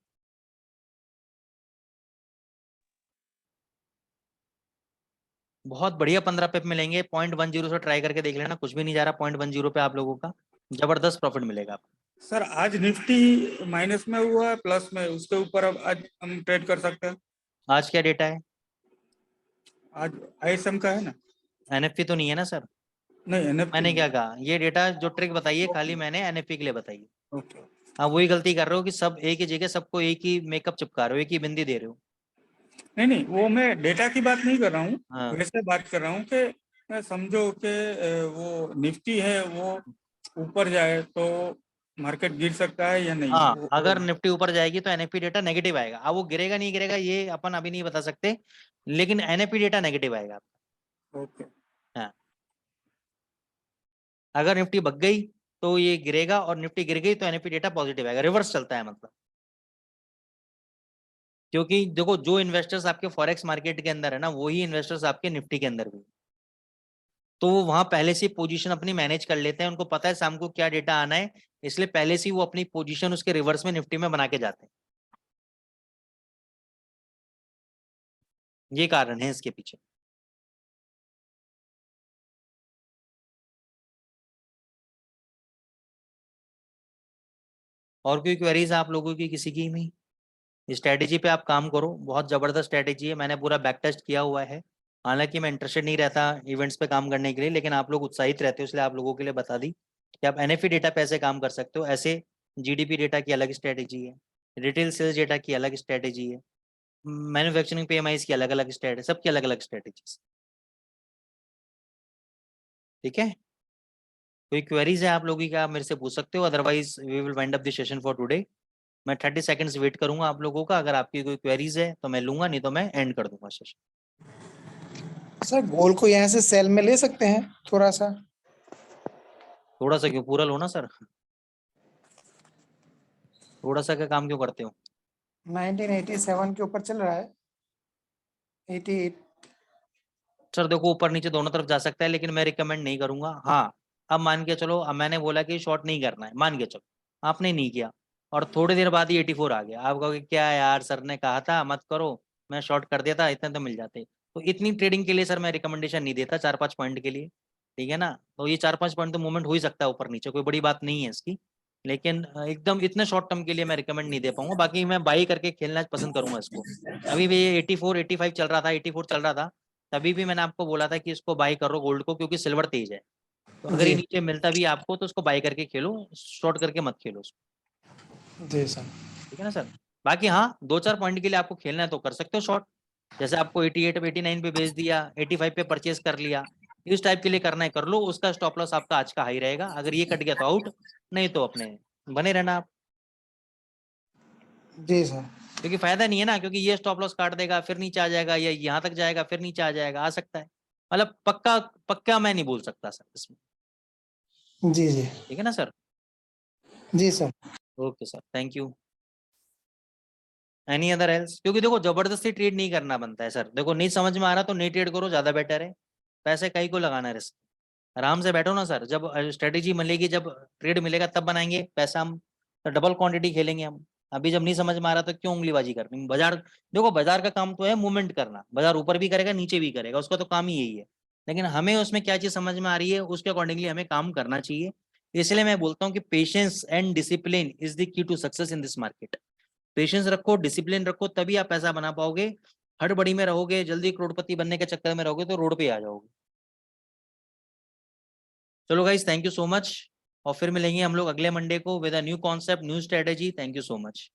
बहुत बढ़िया 15 पे मिलेंगे। 0.10 से ट्राई करके देख लेना, कुछ भी नहीं जा रहा 0.10 पे आप लोगों का जबरदस्त प्रॉफिट मिलेगा आपको। सर आज निफ्टी माइनस में हुआ है प्लस में, उसके ऊपर अब आज हम ट्रेड कर सकते हैं। आज क्या डेटा है? आज आईएसएम का है ना? एनएफपी तो नहीं है ना सर? नहीं एनएफटी मैंने क्या नहीं। कहा, ये डेटा जो ट्रिक बताइए खाली मैंने एनएफपी के लिए बताइए। ओके। आप वही गलती कर रहे हो कि सब एक ही जगह सबको एक ही मेकअप चिपका रहे हो, एक ही बिंदी दे रहे हो। नहीं नहीं, वो मैं डेटा की बात नहीं कर रहा हूँ, हाँ वैसे बात कर रहा हूँ कि समझो कि वो निफ्टी है वो ऊपर जाए तो मार्केट गिर सकता है या नहीं हाँ, वो, अगर निफ्टी ऊपर जाएगी तो एनएफपी डेटा नेगेटिव आएगा। अब वो गिरेगा नहीं गिरेगा ये अपन अभी नहीं बता सकते, लेकिन एनएफपी डेटा नेगेटिव आएगा। ओके। हाँ, अगर निफ्टी भग गई तो ये गिरेगा, और निफ्टी गिर गई तो एनएफपी डेटा पॉजिटिव आएगा। रिवर्स चलता है मतलब, क्योंकि देखो जो इन्वेस्टर्स आपके फॉरेक्स मार्केट के अंदर है ना, वही इन्वेस्टर्स आपके निफ्टी के अंदर भी, तो वो वहां पहले से पोजीशन अपनी मैनेज कर लेते हैं, उनको पता है शाम को क्या डेटा आना है, इसलिए पहले से वो अपनी पोजीशन उसके रिवर्स में निफ्टी में बना के जाते हैं। ये कारण है इसके पीछे। और कोई क्वेरीज आप लोगों की किसी की नहीं? स्ट्रेटेजी पे आप काम करो, बहुत जबरदस्त स्ट्रेटेजी है, मैंने पूरा बैक टेस्ट किया हुआ है। हालांकि मैं इंटरेस्टेड नहीं रहता इवेंट्स पे काम करने के लिए, लेकिन आप लोग उत्साहित रहते हो इसलिए आप लोगों के लिए बता दी कि आप एनएफपी डेटा पे ऐसे काम कर सकते हो। ऐसे जीडीपी डेटा की अलग स्ट्रेटेजी है, रिटेल सेल्स डेटा की अलग स्ट्रेटेजी है, मैन्युफैक्चरिंग पीएमआईज की अलग अलग स्ट्रेटेजी, सबकी अलग अलग स्ट्रेटेजीज। ठीक है, कोई क्वेरीज है आप लोगों की आप मेरे से पूछ सकते हो, otherwise we will wind up the session for today. मैं 30 सेकंड्स वेट करूंगा आप लोगों का, अगर आपकी कोई क्वेरीज है तो मैं लूंगा, नहीं तो मैं एंड कर दूंगा सेशन। सर गोल को यहाँ से सेल में ले सकते हैं थोड़ा सा? थोड़ा सा क्यों, पूरा लो ना सर। थोड़ा सा का काम क्यों करते हो? 1987 के ऊपर चल रहा है, 88। सर देखो ऊपर नीचे दोनों तरफ जा सकता है, लेकिन मैं रिकमेंड नहीं करूंगा। हाँ, अब मान के चलो, अब मैंने बोला कि शॉर्ट नहीं करना है, मान के चलो आपने नहीं किया, और थोड़ी देर बाद ही 84 आ गया, आप कहोगे क्या यार सर ने कहा था मत करो, मैं शॉर्ट कर देता इतने तो मिल जाते। तो इतनी ट्रेडिंग के लिए सर मैं रिकमेंडेशन नहीं देता, 4-5 पॉइंट के लिए। ठीक है ना, तो ये 4-5 पॉइंट तो मूवमेंट हो ही सकता है ऊपर नीचे, कोई बड़ी बात नहीं है इसकी, लेकिन एकदम इतने शॉर्ट टर्म के लिए मैं रिकमेंड नहीं दे पाऊंगा। बाकी मैं बाई करके खेलना पसंद करूंगा इसको। अभी भी ये 84-85 चल रहा था, 84 चल रहा था, तभी भी मैंने आपको बोला था कि इसको बाई करो गोल्ड को, क्योंकि सिल्वर तेज है। तो अगर ये जी नीचे मिलता भी आपको तो उसको बाई करके खेलो, शॉर्ट करके मत खेलो उसको। जी सर। ठीक है ना सर। बाकी हाँ, 2-4 पॉइंट के लिए आपको खेलना है तो कर सकते हो शॉर्ट, जैसे आपको 88 89 पे बेच दिया, 85 पे परचेज कर लिया, इस टाइप के लिए करना है कर लो। उसका स्टॉप लॉस आपका आज का हाई रहेगा, अगर ये कट गया तो आउट, नहीं तो अपने बने रहना आप। जी सर। क्योंकि फायदा नहीं है ना, क्योंकि ये स्टॉप लॉस काट देगा फिर नीचे आ जाएगा, या यहाँ तक जाएगा फिर नीचे आ जाएगा, आ सकता है। मतलब पक्का पक्का मैं नहीं बोल सकता सर इसमें। जी जी। ठीक है ना सर। जी sir. Okay sir, thank you. Any other else? क्योंकि देखो जबरदस्ती ट्रेड नहीं करना बनता है सर, देखो नहीं समझ में आ रहा तो नहीं ट्रेड करो, ज्यादा बेटर है। पैसे कहीं को लगाना है रिस्क, आराम से बैठो ना सर, जब स्ट्रेटेजी मिलेगी, जब ट्रेड मिलेगा तब बनाएंगे पैसा हम, तो डबल क्वांटिटी खेलेंगे हम। अभी जब नहीं समझ में आ रहा तो क्यों उंगलीबाजी करनी? बाजार देखो, बाजार का काम तो है मूवमेंट करना, बाजार ऊपर भी करेगा नीचे भी करेगा, उसका तो काम ही यही है। लेकिन हमें उसमें क्या चीज समझ में आ रही है उसके अकॉर्डिंगली हमें काम करना चाहिए। इसलिए मैं बोलता हूँ कि patience and discipline is the key to success in this market. Patience रखो, डिसिप्लिन रखो, तभी आप पैसा बना पाओगे। हड़बड़ी में रहोगे, जल्दी करोड़पति बनने के चक्कर में रहोगे तो रोड पे आ जाओगे। चलो guys, thank you so much, और फिर मिलेंगे हम लोग अगले मंडे को with a new concept, new strategy. Thank you so much.